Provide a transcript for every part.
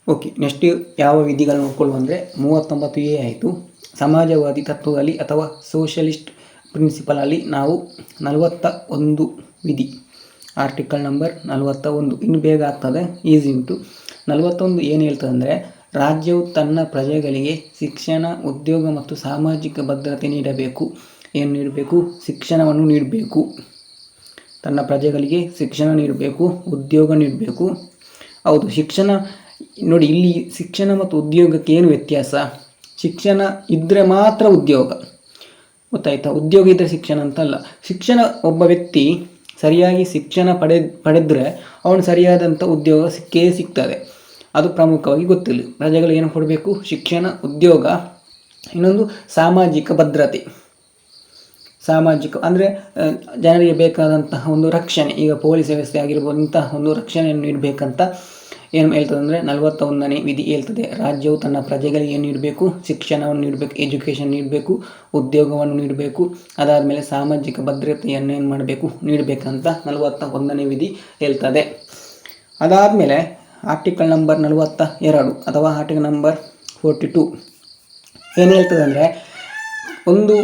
Okay, next ಯಾವ ವಿಧಿಗಳು ನೋಡ್ಕೊಳ್ಳುವ ಅಂದರೆ 39A ಆಯಿತು. ಸಮಾಜವಾದಿ ತತ್ವದಲ್ಲಿ ಅಥವಾ ಸೋಷಲಿಸ್ಟ್ ಪ್ರಿನ್ಸಿಪಲಲ್ಲಿ ನಾವು 41 ವಿಧಿ, ಆರ್ಟಿಕಲ್ ನಂಬರ್ 41. ಇನ್ನು ಬೇಗ ಆಗ್ತದೆ, ಈಸಿ ಉಂಟು. 41 ಏನು ಹೇಳ್ತದೆ ಅಂದರೆ, ರಾಜ್ಯವು ತನ್ನ ಪ್ರಜೆಗಳಿಗೆ ಶಿಕ್ಷಣ, ಉದ್ಯೋಗ ಮತ್ತು ಸಾಮಾಜಿಕ ಭದ್ರತೆ ನೀಡಬೇಕು. ಏನು ನೀಡಬೇಕು? ಶಿಕ್ಷಣವನ್ನು ನೀಡಬೇಕು. ತನ್ನ ಪ್ರಜೆಗಳಿಗೆ ಶಿಕ್ಷಣ ನೀಡಬೇಕು, ಉದ್ಯೋಗ ನೀಡಬೇಕು. ಹೌದು, ಶಿಕ್ಷಣ ನೋಡಿ, ಇಲ್ಲಿ ಶಿಕ್ಷಣ ಮತ್ತು ಉದ್ಯೋಗಕ್ಕೆ ಏನು ವ್ಯತ್ಯಾಸ? ಶಿಕ್ಷಣ ಇದ್ದರೆ ಮಾತ್ರ ಉದ್ಯೋಗ, ಗೊತ್ತಾಯ್ತಾ? ಉದ್ಯೋಗ ಇದ್ದರೆ ಶಿಕ್ಷಣ ಅಂತಲ್ಲ. ಶಿಕ್ಷಣ, ಒಬ್ಬ ವ್ಯಕ್ತಿ ಸರಿಯಾಗಿ ಶಿಕ್ಷಣ ಪಡೆದರೆ ಅವನು ಸರಿಯಾದಂಥ ಉದ್ಯೋಗ ಸಿಗ್ತದೆ. ಅದು ಪ್ರಮುಖವಾಗಿ ಗೊತ್ತಿಲ್ಲ. ಪ್ರಜೆಗಳು ಏನು ಕೊಡಬೇಕು? ಶಿಕ್ಷಣ, ಉದ್ಯೋಗ, ಇನ್ನೊಂದು ಸಾಮಾಜಿಕ ಭದ್ರತೆ. ಸಾಮಾಜಿಕ ಅಂದರೆ ಜನರಿಗೆ ಬೇಕಾದಂತಹ ಒಂದು ರಕ್ಷಣೆ, ಈಗ ಪೊಲೀಸ್ ವ್ಯವಸ್ಥೆ ಆಗಿರ್ಬೋದು, ಇಂತಹ ಒಂದು ರಕ್ಷಣೆಯನ್ನು ನೀಡಬೇಕಂತ ಏನು ಹೇಳ್ತದೆ ಅಂದರೆ 41ನೇ ವಿಧಿ ಹೇಳ್ತದೆ. ರಾಜ್ಯವು ತನ್ನ ಪ್ರಜೆಗಳಿಗೆ ಏನು ನೀಡಬೇಕು? ಶಿಕ್ಷಣವನ್ನು ನೀಡಬೇಕು, ಎಜುಕೇಷನ್ ನೀಡಬೇಕು, ಉದ್ಯೋಗವನ್ನು ನೀಡಬೇಕು. ಅದಾದಮೇಲೆ ಸಾಮಾಜಿಕ ಭದ್ರತೆಯನ್ನು ಏನು ಮಾಡಬೇಕು? ನೀಡಬೇಕಂತ 41ನೇ ವಿಧಿ ಹೇಳ್ತದೆ. ಅದಾದಮೇಲೆ ಆರ್ಟಿಕಲ್ ನಂಬರ್ 42 ಅಥವಾ ಆರ್ಟಿಕಲ್ ನಂಬರ್ 42 ಏನು ಹೇಳ್ತದೆ ಅಂದರೆ, ಒಂದು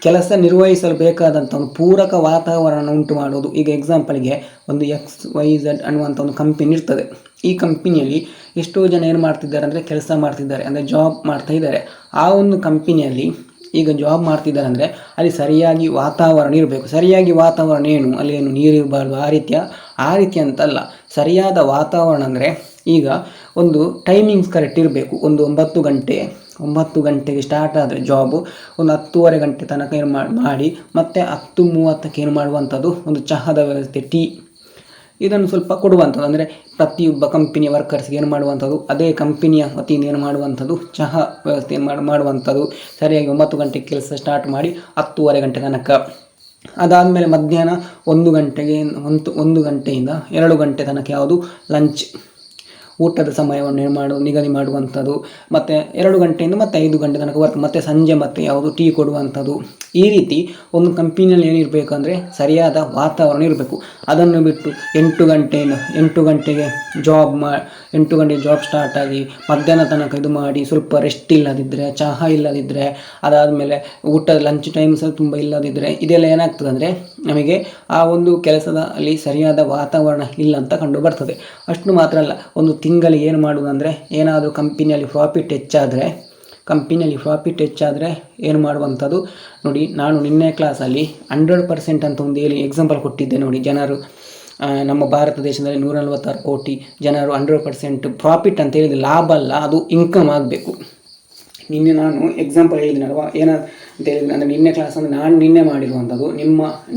ಕೆಲಸ ನಿರ್ವಹಿಸಲು ಬೇಕಾದಂಥ ಒಂದು ಪೂರಕ ವಾತಾವರಣ ಉಂಟು ಮಾಡುವುದು. ಈಗ ಎಕ್ಸಾಂಪಲ್ಗೆ ಒಂದು XYZ ಅನ್ನುವಂಥ ಒಂದು ಕಂಪನಿ ಇರ್ತದೆ. ಈ ಕಂಪನಿಯಲ್ಲಿ ಎಷ್ಟೋ ಜನ ಏನು ಮಾಡ್ತಿದ್ದಾರೆ ಅಂದರೆ, ಕೆಲಸ ಮಾಡ್ತಿದ್ದಾರೆ, ಅಂದರೆ ಜಾಬ್ ಮಾಡ್ತಾ ಇದ್ದಾರೆ. ಆ ಒಂದು ಕಂಪನಿಯಲ್ಲಿ ಈಗ ಜಾಬ್ ಮಾಡ್ತಿದ್ದಾರೆ ಅಂದರೆ ಅಲ್ಲಿ ಸರಿಯಾಗಿ ವಾತಾವರಣ ಇರಬೇಕು. ಸರಿಯಾಗಿ ವಾತಾವರಣ ಏನು? ಅಲ್ಲಿ ಏನು ನೀರು ಇರಬಾರ್ದು, ಆ ರೀತಿ ಅಂತಲ್ಲ. ಸರಿಯಾದ ವಾತಾವರಣ ಅಂದರೆ, ಈಗ ಒಂದು ಟೈಮಿಂಗ್ಸ್ ಕರೆಕ್ಟ್ ಇರಬೇಕು. ಒಂದು 9 ಗಂಟೆಗೆ ಸ್ಟಾರ್ಟ್ ಆದರೆ ಜಾಬು, ಒಂದು 10:30 ಗಂಟೆ ತನಕ ಏನು ಮಾಡಿ ಮತ್ತೆ 10:30ಕ್ಕೆ ಏನು ಮಾಡುವಂಥದ್ದು, ಒಂದು ಚಹಾದ ವ್ಯವಸ್ಥೆ, ಟೀ, ಇದನ್ನು ಸ್ವಲ್ಪ ಕೊಡುವಂಥದ್ದು. ಅಂದರೆ ಪ್ರತಿಯೊಬ್ಬ ಕಂಪನಿಯ ವರ್ಕರ್ಸ್ಗೆ ಏನು ಮಾಡುವಂಥದ್ದು, ಅದೇ ಕಂಪನಿಯ ವತಿಯಿಂದ ಏನು ಮಾಡುವಂಥದ್ದು, ಚಹಾ ವ್ಯವಸ್ಥೆ ಮಾಡುವಂಥದ್ದು. ಸರಿಯಾಗಿ 9 ಗಂಟೆಗೆ ಕೆಲಸ ಸ್ಟಾರ್ಟ್ ಮಾಡಿ 10:30 ಗಂಟೆ ತನಕ. ಅದಾದಮೇಲೆ ಮಧ್ಯಾಹ್ನ 1 ಗಂಟೆಯಿಂದ 2 ಗಂಟೆ ತನಕ ಯಾವುದು, ಲಂಚ್, ಊಟದ ಸಮಯವನ್ನು ನಿಗದಿ ಮಾಡುವಂಥದ್ದು. ಮತ್ತು 2 ಗಂಟೆಯಿಂದ ಮತ್ತೆ 5 ಗಂಟೆ ತನಕ ವರ್ಕ್, ಮತ್ತು ಸಂಜೆ ಮತ್ತೆ ಯಾವುದು, ಟೀ ಕೊಡುವಂಥದ್ದು. ಈ ರೀತಿ ಒಂದು ಕಂಪನಿಯಲ್ಲಿ ಏನಿರಬೇಕು ಅಂದರೆ ಸರಿಯಾದ ವಾತಾವರಣ ಇರಬೇಕು. ಅದನ್ನು ಬಿಟ್ಟು 8 ಗಂಟೆಗೆ ಜಾಬ್ ಸ್ಟಾರ್ಟ್ ಆಗಿ ಮಧ್ಯಾಹ್ನ ತನಕ ಇದು ಮಾಡಿ, ಸ್ವಲ್ಪ ರೆಸ್ಟ್ ಇಲ್ಲದಿದ್ದರೆ, ಚಹಾ ಇಲ್ಲದಿದ್ದರೆ, ಅದಾದಮೇಲೆ ಲಂಚ್ ಟೈಮ್ ಸಹ ತುಂಬ ಇಲ್ಲದಿದ್ದರೆ, ಇದೆಲ್ಲ ಏನಾಗ್ತದೆ ಅಂದರೆ ನಮಗೆ ಆ ಒಂದು ಕೆಲಸದಲ್ಲಿ ಸರಿಯಾದ ವಾತಾವರಣ ಇಲ್ಲ ಅಂತ ಕಂಡು ಬರ್ತದೆ. ಅಷ್ಟು ಮಾತ್ರ ಅಲ್ಲ, ಒಂದು ತಿಂಗಳಿಗೆ ಏನು ಮಾಡುವುದಂದರೆ, ಏನಾದರೂ ಕಂಪನಿಯಲ್ಲಿ ಪ್ರಾಫಿಟ್ ಹೆಚ್ಚಾದರೆ ಏನು ಮಾಡುವಂಥದ್ದು ನೋಡಿ. ನಾನು ನಿನ್ನೆ ಕ್ಲಾಸಲ್ಲಿ 100% ಅಂತ ಒಂದು ಎಕ್ಸಾಂಪಲ್ ಕೊಟ್ಟಿದ್ದೆ ನೋಡಿ. ಜನರು ನಮ್ಮ ಭಾರತ ದೇಶದಲ್ಲಿ 146 ಕೋಟಿ ಜನರು 100% ಪ್ರಾಫಿಟ್ ಅಂತ ಹೇಳಿದರೆ ಲಾಭ ಅಲ್ಲ, ಅದು ಇನ್ಕಮ್ ಆಗಬೇಕು. ನಿನ್ನೆ ನಾನು ಎಕ್ಸಾಂಪಲ್ ಹೇಳಿದ್ದೀನಲ್ವ, ಏನಂತ ಹೇಳಿದ್ರೆ ಅಂದರೆ ನಿನ್ನೆ ಕ್ಲಾಸ್ ಅಂದರೆ ನಾನು ನಿನ್ನೆ ಮಾಡಿರುವಂಥದ್ದು.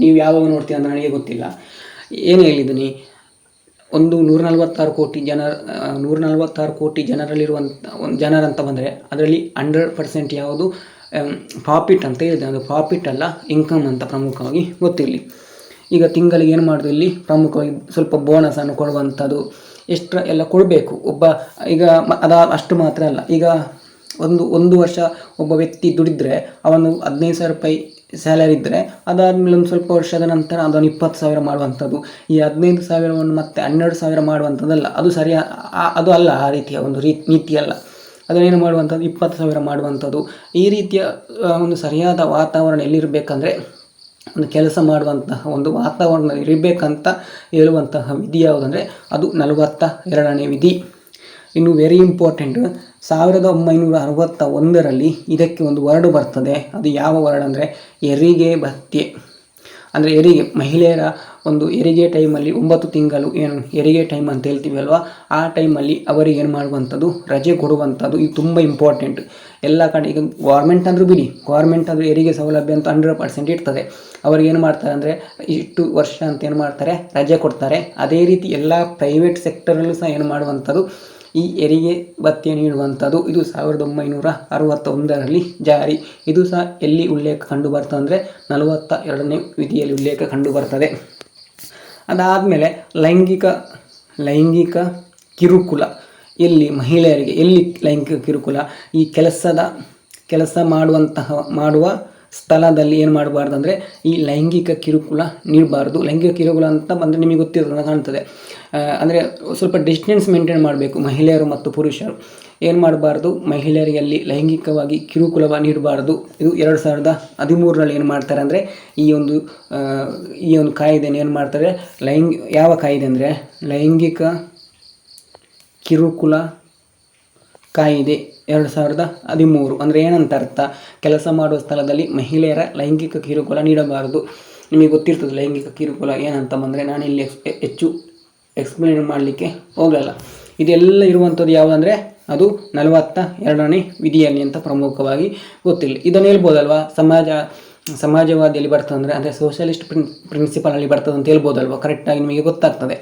ನೀವು ಯಾವಾಗ ನೋಡ್ತೀರ ಅಂತ ನನಗೆ ಗೊತ್ತಿಲ್ಲ. ಏನು ಹೇಳಿದ್ದೀನಿ, ಒಂದು 146 ಕೋಟಿ ಜನರಂತ ಬಂದರೆ ಅದರಲ್ಲಿ 100% ಯಾವುದು ಪ್ರಾಫಿಟ್ ಅಂತ ಹೇಳಿದೆ. ಅದು ಪ್ರಾಫಿಟ್ ಅಲ್ಲ, ಇನ್ಕಮ್ ಅಂತ ಪ್ರಮುಖವಾಗಿ ಗೊತ್ತಿರಲಿ. ಈಗ ತಿಂಗಳಿಗೆ ಏನು ಮಾಡೋದು, ಇಲ್ಲಿ ಪ್ರಮುಖವಾಗಿ ಸ್ವಲ್ಪ ಬೋನಸನ್ನು ಕೊಡುವಂಥದ್ದು, ಎಕ್ಸ್ಟ್ರಾ ಎಲ್ಲ ಕೊಡಬೇಕು. ಈಗ ಅಷ್ಟು ಮಾತ್ರ ಅಲ್ಲ. ಈಗ ಒಂದು ವರ್ಷ ಒಬ್ಬ ವ್ಯಕ್ತಿ ದುಡಿದ್ರೆ ಅವನು 15,000 ರೂಪಾಯಿ ಸ್ಯಾಲರಿ ಇದ್ದರೆ, ಅದಾದಮೇಲೆ ಒಂದು ಸ್ವಲ್ಪ ವರ್ಷದ ನಂತರ ಅದನ್ನು 20,000 ಮಾಡುವಂಥದ್ದು. ಈ 15,000ವನ್ನು ಮತ್ತೆ 12,000 ಮಾಡುವಂಥದ್ದಲ್ಲ, ಅದು ಅಲ್ಲ, ಆ ರೀತಿಯ ಒಂದು ನೀತಿ ಅಲ್ಲ. ಅದನ್ನೇನು ಮಾಡುವಂಥದ್ದು, 20,000 ಮಾಡುವಂಥದ್ದು. ಈ ರೀತಿಯ ಒಂದು ಸರಿಯಾದ ವಾತಾವರಣ ಎಲ್ಲಿರಬೇಕಂದ್ರೆ, ಒಂದು ಕೆಲಸ ಮಾಡುವಂತಹ ಒಂದು ವಾತಾವರಣ ಇರಬೇಕಂತ ಹೇಳುವಂತಹ ವಿಧಿ ಯಾವುದಂದರೆ ಅದು 42ನೇ ವಿಧಿ. ಇನ್ನು ವೆರಿ ಇಂಪಾರ್ಟೆಂಟ್, 1961ರಲ್ಲಿ ಇದಕ್ಕೆ ಒಂದು ವರ್ಡ್ ಬರ್ತದೆ. ಅದು ಯಾವ ವರ್ಡ್ ಅಂದರೆ ಹೆರಿಗೆ ಭತ್ಯೆ. ಅಂದರೆ ಮಹಿಳೆಯರ ಒಂದು ಹೆರಿಗೆ ಟೈಮಲ್ಲಿ 9 ತಿಂಗಳು ಏನು ಹೆರಿಗೆ ಟೈಮ್ ಅಂತ ಹೇಳ್ತೀವಿ ಅಲ್ವಾ, ಆ ಟೈಮಲ್ಲಿ ಅವರಿಗೆ ಏನು ಮಾಡುವಂಥದ್ದು, ರಜೆ ಕೊಡುವಂಥದ್ದು. ಇದು ತುಂಬ ಇಂಪಾರ್ಟೆಂಟ್ ಎಲ್ಲ ಕಡೆ. ಈಗ ಗೌರ್ಮೆಂಟ್ ಅಂದರೂ ಬಿಡಿ, ಗೌರ್ಮೆಂಟ್ ಆದರೂ ಹೆರಿಗೆ ಸೌಲಭ್ಯ ಅಂತ 100% ಇರ್ತದೆ. ಅವ್ರಿಗೆ ಏನು ಮಾಡ್ತಾರೆ ಅಂದರೆ ಇಷ್ಟು ವರ್ಷ ಅಂತ ಏನು ಮಾಡ್ತಾರೆ, ರಜೆ ಕೊಡ್ತಾರೆ. ಅದೇ ರೀತಿ ಎಲ್ಲ ಪ್ರೈವೇಟ್ ಸೆಕ್ಟರಲ್ಲೂ ಸಹ ಏನು ಮಾಡುವಂಥದ್ದು, ಈ ಹೆರಿಗೆ ಭತ್ಯೆ ನೀಡುವಂಥದ್ದು. ಇದು 1961ರಲ್ಲಿ ಜಾರಿ. ಇದು ಸಹ ಎಲ್ಲಿ ಉಲ್ಲೇಖ ಕಂಡು ಬರ್ತದೆ ಅಂದರೆ 42ನೇ ವಿಧಿಯಲ್ಲಿ ಉಲ್ಲೇಖ ಕಂಡು ಬರ್ತದೆ. ಅದಾದಮೇಲೆ ಲೈಂಗಿಕ ಕಿರುಕುಳ. ಮಹಿಳೆಯರಿಗೆ ಎಲ್ಲಿ ಲೈಂಗಿಕ ಕಿರುಕುಳ, ಈ ಕೆಲಸ ಮಾಡುವ ಸ್ಥಳದಲ್ಲಿ ಏನು ಮಾಡಬಾರ್ದು ಅಂದರೆ ಈ ಲೈಂಗಿಕ ಕಿರುಕುಳ ನೀಡಬಾರ್ದು. ಲೈಂಗಿಕ ಕಿರುಕುಳ ಅಂತ ಬಂದರೆ ನಿಮಗೆ ಗೊತ್ತಿರೋದು ಕಾಣ್ತದೆ. ಅಂದರೆ ಸ್ವಲ್ಪ ಡಿಸ್ಟೆನ್ಸ್ ಮೇಂಟೈನ್ ಮಾಡಬೇಕು. ಮಹಿಳೆಯರು ಮತ್ತು ಪುರುಷರು ಏನು ಮಾಡಬಾರ್ದು, ಮಹಿಳೆಯರಿಗೆ ಅಲ್ಲಿ ಲೈಂಗಿಕವಾಗಿ ಕಿರುಕುಳ ನೀಡಬಾರ್ದು. ಇದು 2013ರಲ್ಲಿ ಏನು ಮಾಡ್ತಾರೆ ಅಂದರೆ ಈ ಒಂದು ಕಾಯ್ದೆಯನ್ನು ಏನು ಮಾಡ್ತಾರೆ, ಯಾವ ಕಾಯ್ದೆ ಅಂದರೆ ಲೈಂಗಿಕ ಕಿರುಕುಳ ಕಾಯ್ದೆ 2013. ಅಂದರೆ ಏನಂತ ಅರ್ಥ, ಕೆಲಸ ಮಾಡುವ ಸ್ಥಳದಲ್ಲಿ ಮಹಿಳೆಯರ ಲೈಂಗಿಕ ಕಿರುಕುಳ ನೀಡಬಾರದು. ನಿಮಗೆ ಗೊತ್ತಿರ್ತದೆ ಲೈಂಗಿಕ ಕಿರುಕುಳ ಏನಂತ ಬಂದರೆ, ನಾನಿಲ್ಲಿ ಹೆಚ್ಚು ಎಕ್ಸ್ಪ್ಲೇನ್ ಮಾಡಲಿಕ್ಕೆ ಹೋಗಲ್ಲ. ಇದೆಲ್ಲ ಇರುವಂಥದ್ದು ಯಾವುದಂದರೆ ಅದು 42ನೇ ವಿಧಿಯಲ್ಲಿ ಅಂತ ಪ್ರಮುಖವಾಗಿ ಗೊತ್ತಿಲ್ಲ. ಇದನ್ನು ಹೇಳ್ಬೋದಲ್ವಾ, ಸಮಾಜವಾದಿಯಲ್ಲಿ ಬರ್ತದೆ ಅಂದರೆ ಸೋಷಲಿಸ್ಟ್ ಪ್ರಿನ್ಸಿಪಲಲ್ಲಿ ಬರ್ತದೆ ಅಂತ ಹೇಳ್ಬೋದಲ್ವ, ಕರೆಕ್ಟಾಗಿ ನಿಮಗೆ ಗೊತ್ತಾಗ್ತದೆ.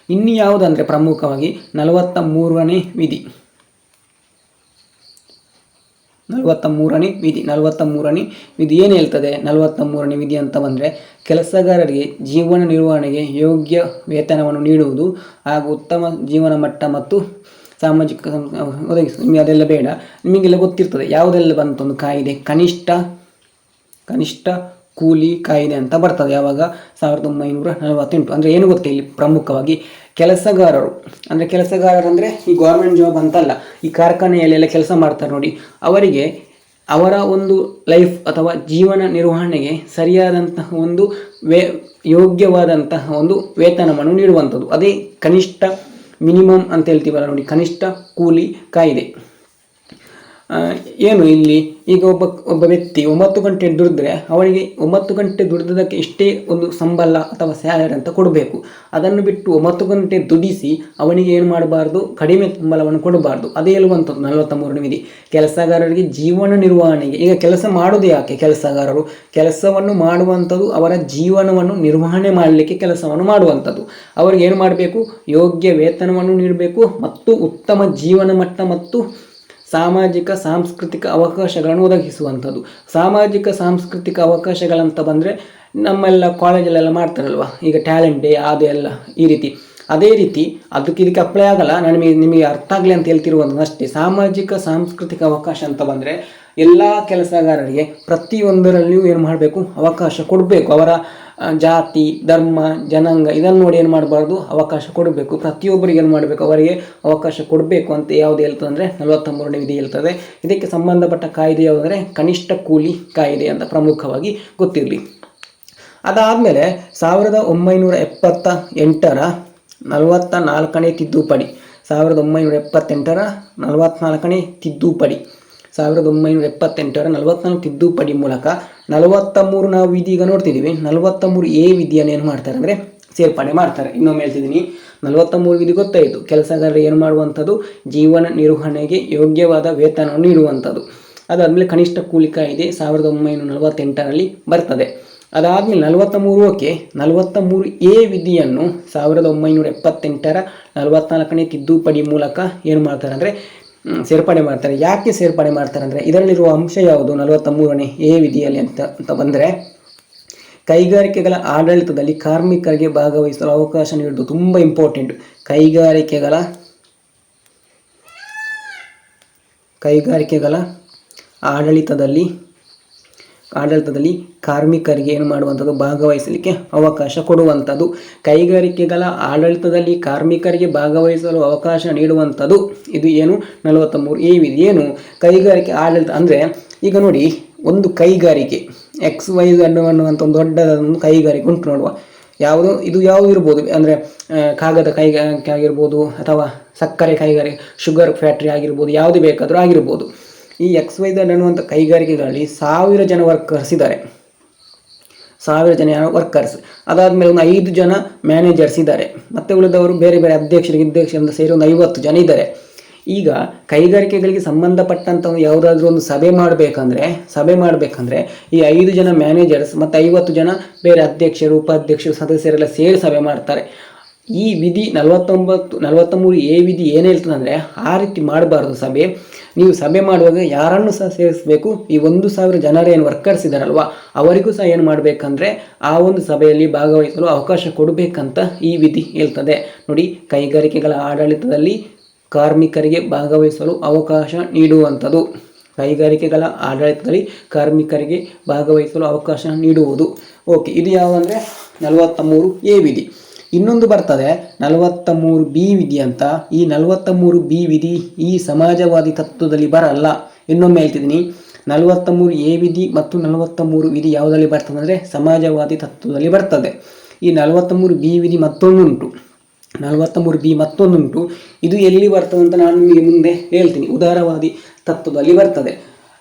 ಇನ್ನು ಯಾವುದಂದರೆ ಪ್ರಮುಖವಾಗಿ 43ನೇ ವಿಧಿ. 43ನೇ ವಿಧಿ ಏನು ಹೇಳ್ತದೆ? 43ನೇ ವಿಧಿ ಅಂತ ಬಂದರೆ, ಕೆಲಸಗಾರರಿಗೆ ಜೀವನ ನಿರ್ವಹಣೆಗೆ ಯೋಗ್ಯ ವೇತನವನ್ನು ನೀಡುವುದು ಹಾಗೂ ಉತ್ತಮ ಜೀವನ ಮಟ್ಟ ಮತ್ತು ಸಾಮಾಜಿಕ ಒದಗಿಸುವುದು. ನಿಮಗೆ ಅದೆಲ್ಲ ಬೇಡ, ನಿಮಗೆಲ್ಲ ಗೊತ್ತಿರ್ತದೆ ಯಾವುದೆಲ್ಲ ಬಂತೊಂದು ಕಾಯ್ದೆ, ಕನಿಷ್ಠ ಕೂಲಿ ಕಾಯ್ದೆ ಅಂತ ಬರ್ತದೆ. ಯಾವಾಗ 1948. ಅಂದರೆ ಏನು ಗೊತ್ತೇ, ಇಲ್ಲಿ ಪ್ರಮುಖವಾಗಿ ಕೆಲಸಗಾರರು ಅಂದರೆ ಈ ಗೌರ್ಮೆಂಟ್ ಜಾಬ್ ಅಂತಲ್ಲ, ಈ ಕಾರ್ಖಾನೆಯಲ್ಲೆಲ್ಲ ಕೆಲಸ ಮಾಡ್ತಾರೆ ನೋಡಿ, ಅವರಿಗೆ ಅವರ ಒಂದು ಲೈಫ್ ಅಥವಾ ಜೀವನ ನಿರ್ವಹಣೆಗೆ ಸರಿಯಾದಂತಹ ಒಂದು ಯೋಗ್ಯವಾದಂತಹ ಒಂದು ವೇತನವನ್ನು ನೀಡುವಂಥದ್ದು. ಅದೇ ಕನಿಷ್ಠ ಮಿನಿಮಮ್ ಅಂತ ಹೇಳ್ತೀವಲ್ಲ ನೋಡಿ, ಕನಿಷ್ಠ ಕೂಲಿ ಕಾಯ್ದೆ. ಏನು ಇಲ್ಲಿ ಈಗ ಒಬ್ಬ ವ್ಯಕ್ತಿ 9 ಗಂಟೆ ದುಡಿದ್ರೆ ಅವನಿಗೆ 9 ಗಂಟೆ ದುಡಿದಕ್ಕೆ ಇಷ್ಟೇ ಒಂದು ಸಂಬಳ ಅಥವಾ ಸ್ಯಾಲರಿ ಅಂತ ಕೊಡಬೇಕು. ಅದನ್ನು ಬಿಟ್ಟು 9 ಗಂಟೆ ದುಡಿಸಿ ಅವನಿಗೆ ಏನು ಮಾಡಬಾರ್ದು, ಕಡಿಮೆ ಸಂಬಳವನ್ನು ಕೊಡಬಾರ್ದು. ಅದೇ ಹೇಳುವಂಥದ್ದು 43ನೇ ವಿಧಿ. ಕೆಲಸಗಾರರಿಗೆ ಜೀವನ ನಿರ್ವಹಣೆಗೆ, ಈಗ ಕೆಲಸ ಮಾಡೋದು ಯಾಕೆ, ಕೆಲಸಗಾರರು ಕೆಲಸವನ್ನು ಮಾಡುವಂಥದ್ದು ಅವರ ಜೀವನವನ್ನು ನಿರ್ವಹಣೆ ಮಾಡಲಿಕ್ಕೆ ಕೆಲಸವನ್ನು ಮಾಡುವಂಥದ್ದು. ಅವರಿಗೆ ಏನು ಮಾಡಬೇಕು, ಯೋಗ್ಯ ವೇತನವನ್ನು ನೀಡಬೇಕು ಮತ್ತು ಉತ್ತಮ ಜೀವನ ಮಟ್ಟ ಮತ್ತು ಸಾಮಾಜಿಕ ಸಾಂಸ್ಕೃತಿಕ ಅವಕಾಶಗಳನ್ನು ಒದಗಿಸುವಂಥದ್ದು. ಸಾಮಾಜಿಕ ಸಾಂಸ್ಕೃತಿಕ ಅವಕಾಶಗಳಂತ ಬಂದರೆ ನಮ್ಮೆಲ್ಲ ಕಾಲೇಜಲ್ಲೆಲ್ಲ ಮಾಡ್ತಾರಲ್ವ, ಈಗ ಟ್ಯಾಲೆಂಟ್ ಡೇ ಅದೆಲ್ಲ ಈ ರೀತಿ. ಅದೇ ರೀತಿ ಇದಕ್ಕೆ ಅಪ್ಲೈ ಆಗಲ್ಲ, ನಿಮಗೆ ಅರ್ಥ ಆಗಲಿ ಅಂತ ಹೇಳ್ತಿರುವಂಥದ್ದು ಅಷ್ಟೇ. ಸಾಮಾಜಿಕ ಸಾಂಸ್ಕೃತಿಕ ಅವಕಾಶ ಅಂತ ಬಂದರೆ ಎಲ್ಲ ಕೆಲಸಗಾರರಿಗೆ ಪ್ರತಿಯೊಂದರಲ್ಲಿಯೂ ಏನು ಮಾಡಬೇಕು, ಅವಕಾಶ ಕೊಡಬೇಕು. ಅವರ ಜಾತಿ, ಧರ್ಮ, ಜನಾಂಗ ಇದನ್ನು ನೋಡಿ ಏನು ಮಾಡಬಾರ್ದು, ಅವಕಾಶ ಕೊಡಬೇಕು. ಪ್ರತಿಯೊಬ್ಬರಿಗೆ ಏನು ಮಾಡಬೇಕು, ಅವರಿಗೆ ಅವಕಾಶ ಕೊಡಬೇಕು ಅಂತ ಯಾವುದು ಹೇಳ್ತದೆ ಅಂದರೆ 43ನೇ ವಿಧಿ ಹೇಳ್ತದೆ. ಇದಕ್ಕೆ ಸಂಬಂಧಪಟ್ಟ ಕಾಯ್ದೆ ಯಾವುದಂದರೆ ಕನಿಷ್ಠ ಕೂಲಿ ಕಾಯ್ದೆ ಅಂತ ಪ್ರಮುಖವಾಗಿ ಗೊತ್ತಿರಲಿ. ಅದಾದಮೇಲೆ 1978ರ 44ನೇ ತಿದ್ದುಪಡಿ. 1978ರ 44ನೇ ತಿದ್ದುಪಡಿ. 1978ರ 44 ತಿದ್ದುಪಡಿ ಮೂಲಕ 43 ನಾವು ವಿಧಿ ಈಗ ನೋಡ್ತಿದ್ದೀವಿ. 43A ವಿಧಿಯನ್ನು ಏನು ಮಾಡ್ತಾರೆ ಅಂದರೆ ಸೇರ್ಪಡೆ ಮಾಡ್ತಾರೆ. ಇನ್ನೊಮ್ಮೆ ಹೇಳ್ತಿದ್ದೀನಿ, 43 ವಿಧಿ ಗೊತ್ತಾಯಿತು. ಕೆಲಸಗಾರರು ಏನು ಮಾಡುವಂಥದ್ದು, ಜೀವನ ನಿರ್ವಹಣೆಗೆ ಯೋಗ್ಯವಾದ ವೇತನವನ್ನು ನೀಡುವಂಥದ್ದು. ಅದಾದಮೇಲೆ ಕನಿಷ್ಠ ಕೂಲಿ ಕಾಯ್ದೆ 1948ರಲ್ಲಿ ಬರ್ತದೆ. ಅದಾದಮೇಲೆ 43 ಓಕೆ. 43A ವಿಧಿಯನ್ನು 1978ರ 44ನೇ ತಿದ್ದುಪಡಿ ಮೂಲಕ ಏನು ಮಾಡ್ತಾರೆ ಅಂದರೆ ಸೇರ್ಪಡೆ ಮಾಡ್ತಾರೆ. ಯಾಕೆ ಸೇರ್ಪಡೆ ಮಾಡ್ತಾರೆ ಅಂದರೆ ಇದರಲ್ಲಿರುವ ಅಂಶ ಯಾವುದು 43ನೇ A ವಿಧಿಯಲ್ಲಿ ಅಂತ ಬಂದರೆ, ಕೈಗಾರಿಕೆಗಳ ಆಡಳಿತದಲ್ಲಿ ಕಾರ್ಮಿಕರಿಗೆ ಭಾಗವಹಿಸಲು ಅವಕಾಶ ನೀಡುವುದು. ತುಂಬ ಇಂಪಾರ್ಟೆಂಟ್. ಕೈಗಾರಿಕೆಗಳ ಆಡಳಿತದಲ್ಲಿ ಕಾರ್ಮಿಕರಿಗೆ ಏನು ಮಾಡುವಂಥದ್ದು, ಭಾಗವಹಿಸಲಿಕ್ಕೆ ಅವಕಾಶ ಕೊಡುವಂಥದ್ದು. ಕೈಗಾರಿಕೆಗಳ ಆಡಳಿತದಲ್ಲಿ ಕಾರ್ಮಿಕರಿಗೆ ಭಾಗವಹಿಸಲು ಅವಕಾಶ ನೀಡುವಂಥದ್ದು. ಇದು ಏನು 43A ವಿಧಿ. ಏನು ಕೈಗಾರಿಕೆ ಆಡಳಿತ ಅಂದರೆ, ಈಗ ನೋಡಿ, ಒಂದು ಕೈಗಾರಿಕೆ XYZ ಅನ್ನುವಂಥ ಒಂದು ದೊಡ್ಡದೊಂದು ಕೈಗಾರಿಕೆ ಉಂಟು ನೋಡುವ. ಯಾವುದು ಇರ್ಬೋದು ಅಂದರೆ ಕಾಗದ ಕೈಗಾರಿಕೆ ಆಗಿರ್ಬೋದು, ಅಥವಾ ಸಕ್ಕರೆ ಕೈಗಾರಿಕೆ, ಶುಗರ್ ಫ್ಯಾಕ್ಟ್ರಿ ಆಗಿರ್ಬೋದು, ಯಾವುದು ಬೇಕಾದರೂ ಆಗಿರ್ಬೋದು. ಈ XYZ ಅನ್ನುವಂಥ ಕೈಗಾರಿಕೆಗಳಲ್ಲಿ 1000 ಜನ ವರ್ಕರ್ಸ್ ಇದ್ದಾರೆ. 1000 ಜನ ವರ್ಕರ್ಸ್. ಅದಾದಮೇಲೆ ಒಂದು 5 ಜನ ಮ್ಯಾನೇಜರ್ಸ್ ಇದ್ದಾರೆ. ಮತ್ತು ಉಳಿದವರು ಬೇರೆ ಬೇರೆ ಅಧ್ಯಕ್ಷರಿಂದ ಸೇರಿ ಒಂದು 50 ಜನ ಇದ್ದಾರೆ. ಈಗ ಕೈಗಾರಿಕೆಗಳಿಗೆ ಸಂಬಂಧಪಟ್ಟಂಥ ಯಾವುದಾದ್ರೂ ಒಂದು ಸಭೆ ಮಾಡಬೇಕಂದ್ರೆ ಈ 5 ಜನ ಮ್ಯಾನೇಜರ್ಸ್ ಮತ್ತು 50 ಜನ ಬೇರೆ ಅಧ್ಯಕ್ಷರು, ಉಪಾಧ್ಯಕ್ಷರು, ಸದಸ್ಯರೆಲ್ಲ ಸೇರಿ ಸಭೆ ಮಾಡ್ತಾರೆ. ಈ ವಿಧಿ 43A ವಿಧಿ ಏನು ಹೇಳ್ತದೆ ಅಂದರೆ, ಆ ರೀತಿ ಮಾಡಬಾರ್ದು ಸಭೆ. ನೀವು ಸಭೆ ಮಾಡುವಾಗ ಯಾರನ್ನು ಸಹ ಸೇರಿಸಬೇಕು. ಈ 1000 ಜನರೇನು ವರ್ಕರ್ಸ್ ಇದ್ದಾರಲ್ವ, ಅವರಿಗೂ ಸಹ ಏನು ಮಾಡಬೇಕಂದ್ರೆ ಆ ಒಂದು ಸಭೆಯಲ್ಲಿ ಭಾಗವಹಿಸಲು ಅವಕಾಶ ಕೊಡಬೇಕಂತ ಈ ವಿಧಿ ಹೇಳ್ತದೆ. ನೋಡಿ, ಕೈಗಾರಿಕೆಗಳ ಆಡಳಿತದಲ್ಲಿ ಕಾರ್ಮಿಕರಿಗೆ ಭಾಗವಹಿಸಲು ಅವಕಾಶ ನೀಡುವಂಥದ್ದು. ಕೈಗಾರಿಕೆಗಳ ಆಡಳಿತದಲ್ಲಿ ಕಾರ್ಮಿಕರಿಗೆ ಭಾಗವಹಿಸಲು ಅವಕಾಶ ನೀಡುವುದು. ಓಕೆ, ಇದು ಯಾವುದಂದರೆ 43A ವಿಧಿ. ಇನ್ನೊಂದು ಬರ್ತದೆ 43B ವಿಧಿ ಅಂತ. ಈ 43B ವಿಧಿ ಈ ಸಮಾಜವಾದಿ ತತ್ವದಲ್ಲಿ ಬರಲ್ಲ. ಇನ್ನೊಮ್ಮೆ ಹೇಳ್ತಿದ್ದೀನಿ, 43A ವಿಧಿ ಮತ್ತು 43 ವಿಧಿ ಯಾವುದರಲ್ಲಿ ಬರ್ತದೆ ಅಂದರೆ ಸಮಾಜವಾದಿ ತತ್ವದಲ್ಲಿ ಬರ್ತದೆ. ಈ 43B ವಿಧಿ ಮತ್ತೊಂದುಂಟು, 43B ಮತ್ತೊಂದುಂಟು. ಇದು ಎಲ್ಲಿ ಬರ್ತದೆ ಅಂತ ನಾನು ನಿಮಗೆ ಮುಂದೆ ಹೇಳ್ತೀನಿ. ಉದಾರವಾದಿ ತತ್ವದಲ್ಲಿ ಬರ್ತದೆ.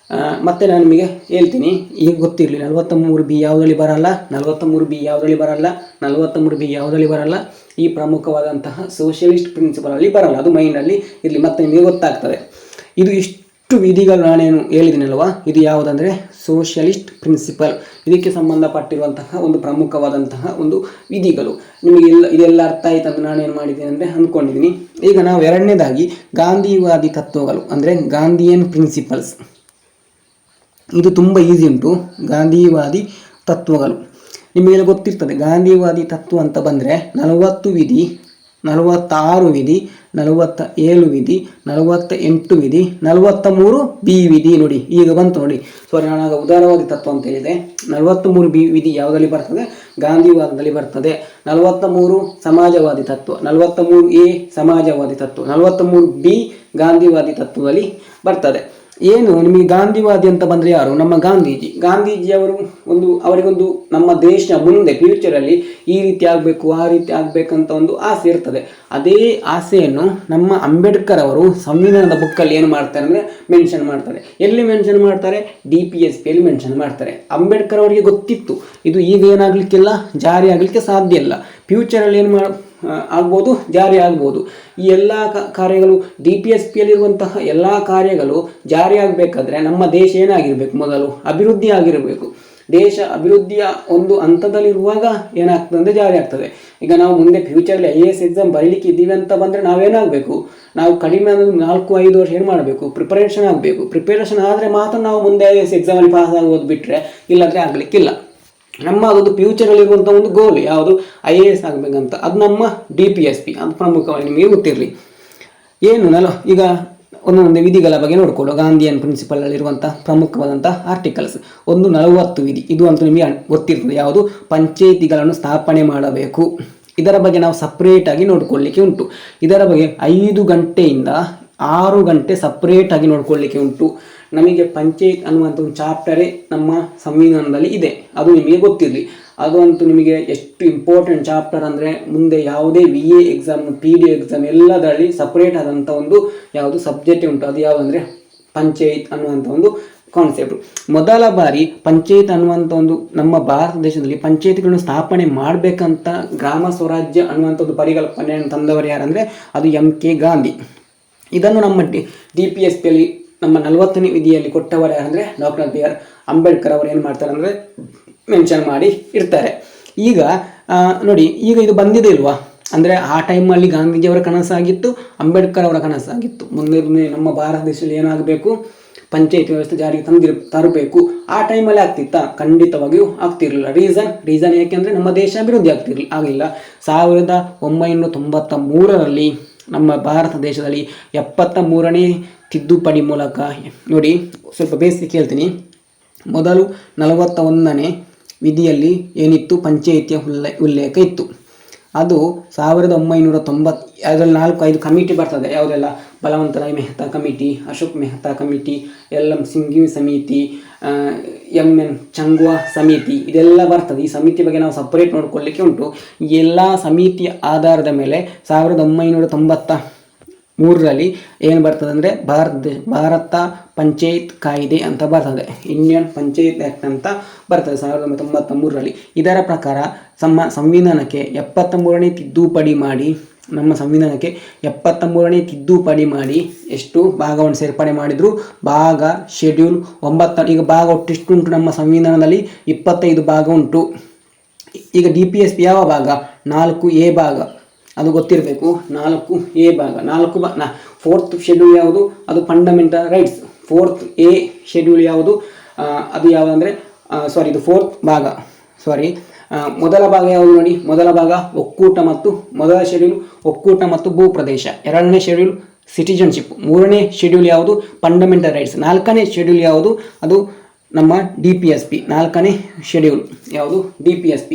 ಮತ್ತೆ ನಾನು ನಿಮಗೆ ಹೇಳ್ತೀನಿ, ಈಗ ಗೊತ್ತಿರಲಿ 43B ಯಾವುದರಲ್ಲಿ ಬರಲ್ಲ, 43B ಯಾವುದರಲ್ಲಿ ಬರಲ್ಲ, 43B ಯಾವುದರಲ್ಲಿ ಬರಲ್ಲ. ಈ ಪ್ರಮುಖವಾದಂತಹ ಸೋಷಿಯಲಿಸ್ಟ್ ಪ್ರಿನ್ಸಿಪಲಲ್ಲಿ ಬರಲ್ಲ. ಅದು ಮೈಂಡಲ್ಲಿ ಇರಲಿ, ಮತ್ತೆ ನಿಮಗೆ ಗೊತ್ತಾಗ್ತದೆ. ಇದು ಇಷ್ಟು ವಿಧಿಗಳು ನಾನೇನು ಹೇಳಿದ್ದೀನಲ್ವಾ, ಇದು ಯಾವುದಂದರೆ ಸೋಷಿಯಲಿಸ್ಟ್ ಪ್ರಿನ್ಸಿಪಲ್. ಇದಕ್ಕೆ ಸಂಬಂಧಪಟ್ಟಿರುವಂತಹ ಒಂದು ಪ್ರಮುಖವಾದಂತಹ ಒಂದು ವಿಧಿಗಳು. ನಿಮಗೆ ಇದೆಲ್ಲ ಅರ್ಥ ಆಯ್ತು ಅಂತ ನಾನೇನು ಮಾಡಿದ್ದೀನಿ ಅಂದರೆ ಅಂದ್ಕೊಂಡಿದ್ದೀನಿ. ಈಗ ನಾವು ಎರಡನೇದಾಗಿ ಗಾಂಧಿವಾದಿ ತತ್ವಗಳು ಅಂದರೆ ಗಾಂಧಿಯನ್ ಪ್ರಿನ್ಸಿಪಲ್ಸ್. ಇದು ತುಂಬ ಈಸಿ ಉಂಟು. ಗಾಂಧಿವಾದಿ ತತ್ವಗಳು ನಿಮಗೆಲ್ಲ ಗೊತ್ತಿರ್ತದೆ. ಗಾಂಧಿವಾದಿ ತತ್ವ ಅಂತ ಬಂದರೆ 40 ವಿಧಿ, 46 ವಿಧಿ, 47 ವಿಧಿ, 48 ವಿಧಿ, 43B ವಿಧಿ. ನೋಡಿ ಈಗ ಬಂತು ನೋಡಿ. ಸಾರಿ, ನಾನು ಉದಾರವಾದಿ ತತ್ವ ಅಂತ ಹೇಳಿದೆ. 43B ವಿಧಿ ಯಾವುದರಲ್ಲಿ ಬರ್ತದೆ? ಗಾಂಧಿವಾದದಲ್ಲಿ ಬರ್ತದೆ. 43 ಸಮಾಜವಾದಿ ತತ್ವ, 43A ಸಮಾಜವಾದಿ ತತ್ವ, 43B ಗಾಂಧಿವಾದಿ ತತ್ವದಲ್ಲಿ ಬರ್ತದೆ. ಏನು ನಿಮಗೆ ಗಾಂಧಿವಾದಿ ಅಂತ ಬಂದರೆ ಯಾರು? ನಮ್ಮ ಗಾಂಧೀಜಿಯವರು ಅವರಿಗೊಂದು ನಮ್ಮ ದೇಶ ಮುಂದೆ ಫ್ಯೂಚರಲ್ಲಿ ಈ ರೀತಿ ಆಗಬೇಕು, ಆ ರೀತಿ ಆಗಬೇಕಂತ ಒಂದು ಆಸೆ ಇರ್ತದೆ. ಅದೇ ಆಸೆಯನ್ನು ನಮ್ಮ ಅಂಬೇಡ್ಕರ್ ಅವರು ಸಂವಿಧಾನದ ಬುಕ್ಕಲ್ಲಿ ಏನು ಮಾಡ್ತಾರೆ ಅಂದರೆ ಮೆನ್ಷನ್ ಮಾಡ್ತಾರೆ. ಎಲ್ಲಿ ಮೆನ್ಷನ್ ಮಾಡ್ತಾರೆ? DPSPಯಲ್ಲಿ ಮೆನ್ಷನ್ ಮಾಡ್ತಾರೆ. ಅಂಬೇಡ್ಕರ್ ಅವರಿಗೆ ಗೊತ್ತಿತ್ತು ಇದು ಈಗ ಏನಾಗಲಿಕ್ಕಿಲ್ಲ, ಜಾರಿ ಆಗಲಿಕ್ಕೆ ಸಾಧ್ಯ ಇಲ್ಲ, ಫ್ಯೂಚರಲ್ಲಿ ಏನು ಆಗ್ಬೋದು, ಜಾರಿ ಆಗ್ಬೋದು. ಈ ಎಲ್ಲ ಕಾರ್ಯಗಳು DPSPಯಲ್ಲಿರುವಂತಹ ಎಲ್ಲ ಕಾರ್ಯಗಳು ಜಾರಿ ಆಗಬೇಕಾದ್ರೆ ನಮ್ಮ ದೇಶ ಏನಾಗಿರಬೇಕು? ಮೊದಲು ಅಭಿವೃದ್ಧಿ ಆಗಿರಬೇಕು. ದೇಶ ಅಭಿವೃದ್ಧಿಯ ಒಂದು ಹಂತದಲ್ಲಿರುವಾಗ ಏನಾಗ್ತದೆ ಅಂದರೆ ಜಾರಿ ಆಗ್ತದೆ. ಈಗ ನಾವು ಮುಂದೆ ಫ್ಯೂಚರಲ್ಲಿ IAS ಎಕ್ಸಾಮ್ ಬರೀಲಿಕ್ಕೆ ಇದ್ದೀವಿ ಅಂತ ಬಂದರೆ ನಾವೇನಾಗಬೇಕು? ನಾವು ಕಡಿಮೆ ಅಂದರೆ 4-5 ವರ್ಷ ಏನು ಮಾಡಬೇಕು? ಪ್ರಿಪರೇಷನ್ ಆಗಬೇಕು. ಪ್ರಿಪರೇಷನ್ ಆದರೆ ಮಾತ್ರ ನಾವು ಮುಂದೆ IAS ಎಕ್ಸಾಮಲ್ಲಿ ಪಾಸ್ ಆಗೋದು, ಬಿಟ್ಟರೆ ಇಲ್ಲಾಂದರೆ ಆಗಲಿಕ್ಕಿಲ್ಲ. ನಮ್ಮ ಅದೊಂದು ಫ್ಯೂಚರಲ್ಲಿರುವಂಥ ಒಂದು ಗೋಲ್ ಯಾವುದು? IAS ಆಗಬೇಕಂತ. ಅದು ನಮ್ಮ DPSP. ಅದು ಪ್ರಮುಖವಾಗಿ ನಿಮಗೆ ಗೊತ್ತಿರಲಿ. ಈಗ ಒಂದೊಂದು ವಿಧಿಗಳ ಬಗ್ಗೆ ನೋಡಿಕೊಳ್ಳುವ. ಗಾಂಧಿಯನ್ ಪ್ರಿನ್ಸಿಪಲಲ್ಲಿರುವಂಥ ಪ್ರಮುಖವಾದಂಥ ಆರ್ಟಿಕಲ್ಸ್. 40 ವಿಧಿ, ಇದು ಅಂತೂ ನಿಮಗೆ ಗೊತ್ತಿರ್ತದೆ. ಯಾವುದು? ಪಂಚಾಯಿತಿಗಳನ್ನು ಸ್ಥಾಪನೆ ಮಾಡಬೇಕು. ಇದರ ಬಗ್ಗೆ ನಾವು ಸಪ್ರೇಟಾಗಿ ನೋಡಿಕೊಳ್ಳಿಕ್ಕೆ ಉಂಟು. ಇದರ ಬಗ್ಗೆ 5 ಗಂಟೆಯಿಂದ 6 ಗಂಟೆ ಸಪ್ರೇಟಾಗಿ ನೋಡಿಕೊಳ್ಳಿಕ್ಕೆ ಉಂಟು. ನಮಗೆ ಪಂಚಾಯತ್ ಅನ್ನುವಂಥ ಒಂದು ಚಾಪ್ಟರೇ ನಮ್ಮ ಸಂವಿಧಾನದಲ್ಲಿ ಇದೆ. ಅದು ನಿಮಗೆ ಗೊತ್ತಿರಲಿ. ಅದು ಅಂತೂ ನಿಮಗೆ ಎಷ್ಟು ಇಂಪಾರ್ಟೆಂಟ್ ಚಾಪ್ಟರ್ ಅಂದರೆ ಮುಂದೆ ಯಾವುದೇ VA ಎಕ್ಸಾಮ್, PD ಎಕ್ಸಾಮ್ ಎಲ್ಲದರಲ್ಲಿ ಸಪ್ರೇಟ್ ಆದಂಥ ಒಂದು ಯಾವುದು ಸಬ್ಜೆಕ್ಟ್ ಉಂಟು. ಅದು ಯಾವುದಂದರೆ ಪಂಚಾಯತ್ ಅನ್ನುವಂಥ ಒಂದು ಕಾನ್ಸೆಪ್ಟ್. ಮೊದಲ ಬಾರಿ ಪಂಚಾಯತ್ ಅನ್ನುವಂಥ ಒಂದು ನಮ್ಮ ಭಾರತ ದೇಶದಲ್ಲಿ ಪಂಚಾಯತ್ಗಳನ್ನು ಸ್ಥಾಪನೆ ಮಾಡಬೇಕಂತ ಗ್ರಾಮ ಸ್ವರಾಜ್ಯ ಅನ್ನುವಂಥ ಒಂದು ಪರಿಕಲ್ಪನೆಯನ್ನು ತಂದವರು ಯಾರಂದರೆ ಅದು MK ಗಾಂಧಿ. ಇದನ್ನು ನಮ್ಮ DPSPಯಲ್ಲಿ ನಮ್ಮ 40ನೇ ವಿಧಿಯಲ್ಲಿ ಕೊಟ್ಟವರು ಯಾರಂದರೆ ಡಾಕ್ಟರ್ BR ಅಂಬೇಡ್ಕರ್ ಅವರು ಏನು ಮಾಡ್ತಾರೆ ಅಂದರೆ ಮೆನ್ಷನ್ ಮಾಡಿ ಇರ್ತಾರೆ. ಈಗ ನೋಡಿ, ಈಗ ಇದು ಬಂದಿದೆ ಇಲ್ವಾ ಅಂದರೆ ಆ ಟೈಮಲ್ಲಿ ಗಾಂಧೀಜಿಯವರ ಕನಸಾಗಿತ್ತು, ಅಂಬೇಡ್ಕರ್ ಅವರ ಕನಸಾಗಿತ್ತು. ಮುಂದೆ ನಮ್ಮ ಭಾರತ ದೇಶದಲ್ಲಿ ಏನಾಗಬೇಕು? ಪಂಚಾಯತ್ ವ್ಯವಸ್ಥೆ ಜಾರಿಗೆ ತರಬೇಕು. ಆ ಟೈಮಲ್ಲಿ ಆಗ್ತಿತ್ತಾ? ಖಂಡಿತವಾಗಿಯೂ ಆಗ್ತಿರಲಿಲ್ಲ. ರೀಸನ್ ಏಕೆಂದರೆ ನಮ್ಮ ದೇಶ ಅಭಿವೃದ್ಧಿ ಆಗಿಲ್ಲ. 1993ರಲ್ಲಿ ನಮ್ಮ ಭಾರತ ದೇಶದಲ್ಲಿ 73ನೇ ತಿದ್ದುಪಡಿ ಮೂಲಕ ನೋಡಿ, ಸ್ವಲ್ಪ ಬೇಸಿಕ್ ಹೇಳ್ತೀನಿ. ಮೊದಲು 41ನೇ ವಿಧಿಯಲ್ಲಿ ಏನಿತ್ತು? ಪಂಚಾಯಿತಿಯ ಉಲ್ಲೇಖ ಇತ್ತು. ಅದು 1990 ಅದರಲ್ಲಿ 4-5 ಕಮಿಟಿ ಬರ್ತದೆ. ಯಾವುದೆಲ್ಲ? Balwant Rai Mehta committee, Ashok Mehta committee, LM Singhvi ಸಮಿತಿ, MN ಚಂಗ್ವಾ ಸಮಿತಿ, ಇದೆಲ್ಲ ಬರ್ತದೆ. ಈ ಸಮಿತಿ ಬಗ್ಗೆ ನಾವು ಸಪ್ರೇಟ್ ನೋಡ್ಕೊಳ್ಳಿಕ್ಕೆ ಉಂಟು. ಈ ಎಲ್ಲ ಸಮಿತಿಯ ಆಧಾರದ ಮೇಲೆ 1993ರಲ್ಲಿ ಏನು ಬರ್ತದೆ ಅಂದರೆ ಭಾರತ ಪಂಚಾಯತ್ ಕಾಯ್ದೆ ಅಂತ ಬರ್ತದೆ. ಇಂಡಿಯನ್ ಪಂಚಾಯತ್ ಆ್ಯಕ್ಟ್ ಅಂತ ಬರ್ತದೆ 1993ರಲ್ಲಿ. ಇದರ ಪ್ರಕಾರ ಸಂವಿಧಾನಕ್ಕೆ 73ನೇ ತಿದ್ದುಪಡಿ ಮಾಡಿ, ನಮ್ಮ ಸಂವಿಧಾನಕ್ಕೆ 73ನೇ ತಿದ್ದುಪಡಿ ಮಾಡಿ ಎಷ್ಟು ಭಾಗವನ್ನು ಸೇರ್ಪಡೆ ಮಾಡಿದ್ರು? ಭಾಗ ಶೆಡ್ಯೂಲ್ 9. ಈಗ ಭಾಗ ಒಟ್ಟಿಷ್ಟು ಉಂಟು ನಮ್ಮ ಸಂವಿಧಾನದಲ್ಲಿ? 25 ಭಾಗ ಉಂಟು. ಈಗ DPSP ಯಾವ ಭಾಗ? 4A ಭಾಗ. ಅದು ಗೊತ್ತಿರಬೇಕು. 4A ಭಾಗ. 4th ಶೆಡ್ಯೂಲ್ ಯಾವುದು? ಅದು ಫಂಡಮೆಂಟಲ್ ರೈಟ್ಸ್. 4A ಶೆಡ್ಯೂಲ್ ಯಾವುದು? ಅದು ಯಾವುದಂದರೆ ಇದು 4th ಭಾಗ. ಮೊದಲ ಭಾಗ ಯಾವುದು ನೋಡಿ? ಮೊದಲ ಭಾಗ ಒಕ್ಕೂಟ ಮತ್ತು ಮೊದಲ ಶೆಡ್ಯೂಲ್ ಒಕ್ಕೂಟ ಮತ್ತು ಭೂಪ್ರದೇಶ. 2ನೇ ಶೆಡ್ಯೂಲ್ ಸಿಟಿಜನ್ಶಿಪ್. 3ನೇ ಶೆಡ್ಯೂಲ್ ಯಾವುದು? Fundamental rights. 4ನೇ ಶೆಡ್ಯೂಲ್ ಯಾವುದು? ಅದು ನಮ್ಮ DPSP. 4ನೇ ಶೆಡ್ಯೂಲ್ ಯಾವುದು? DPSP.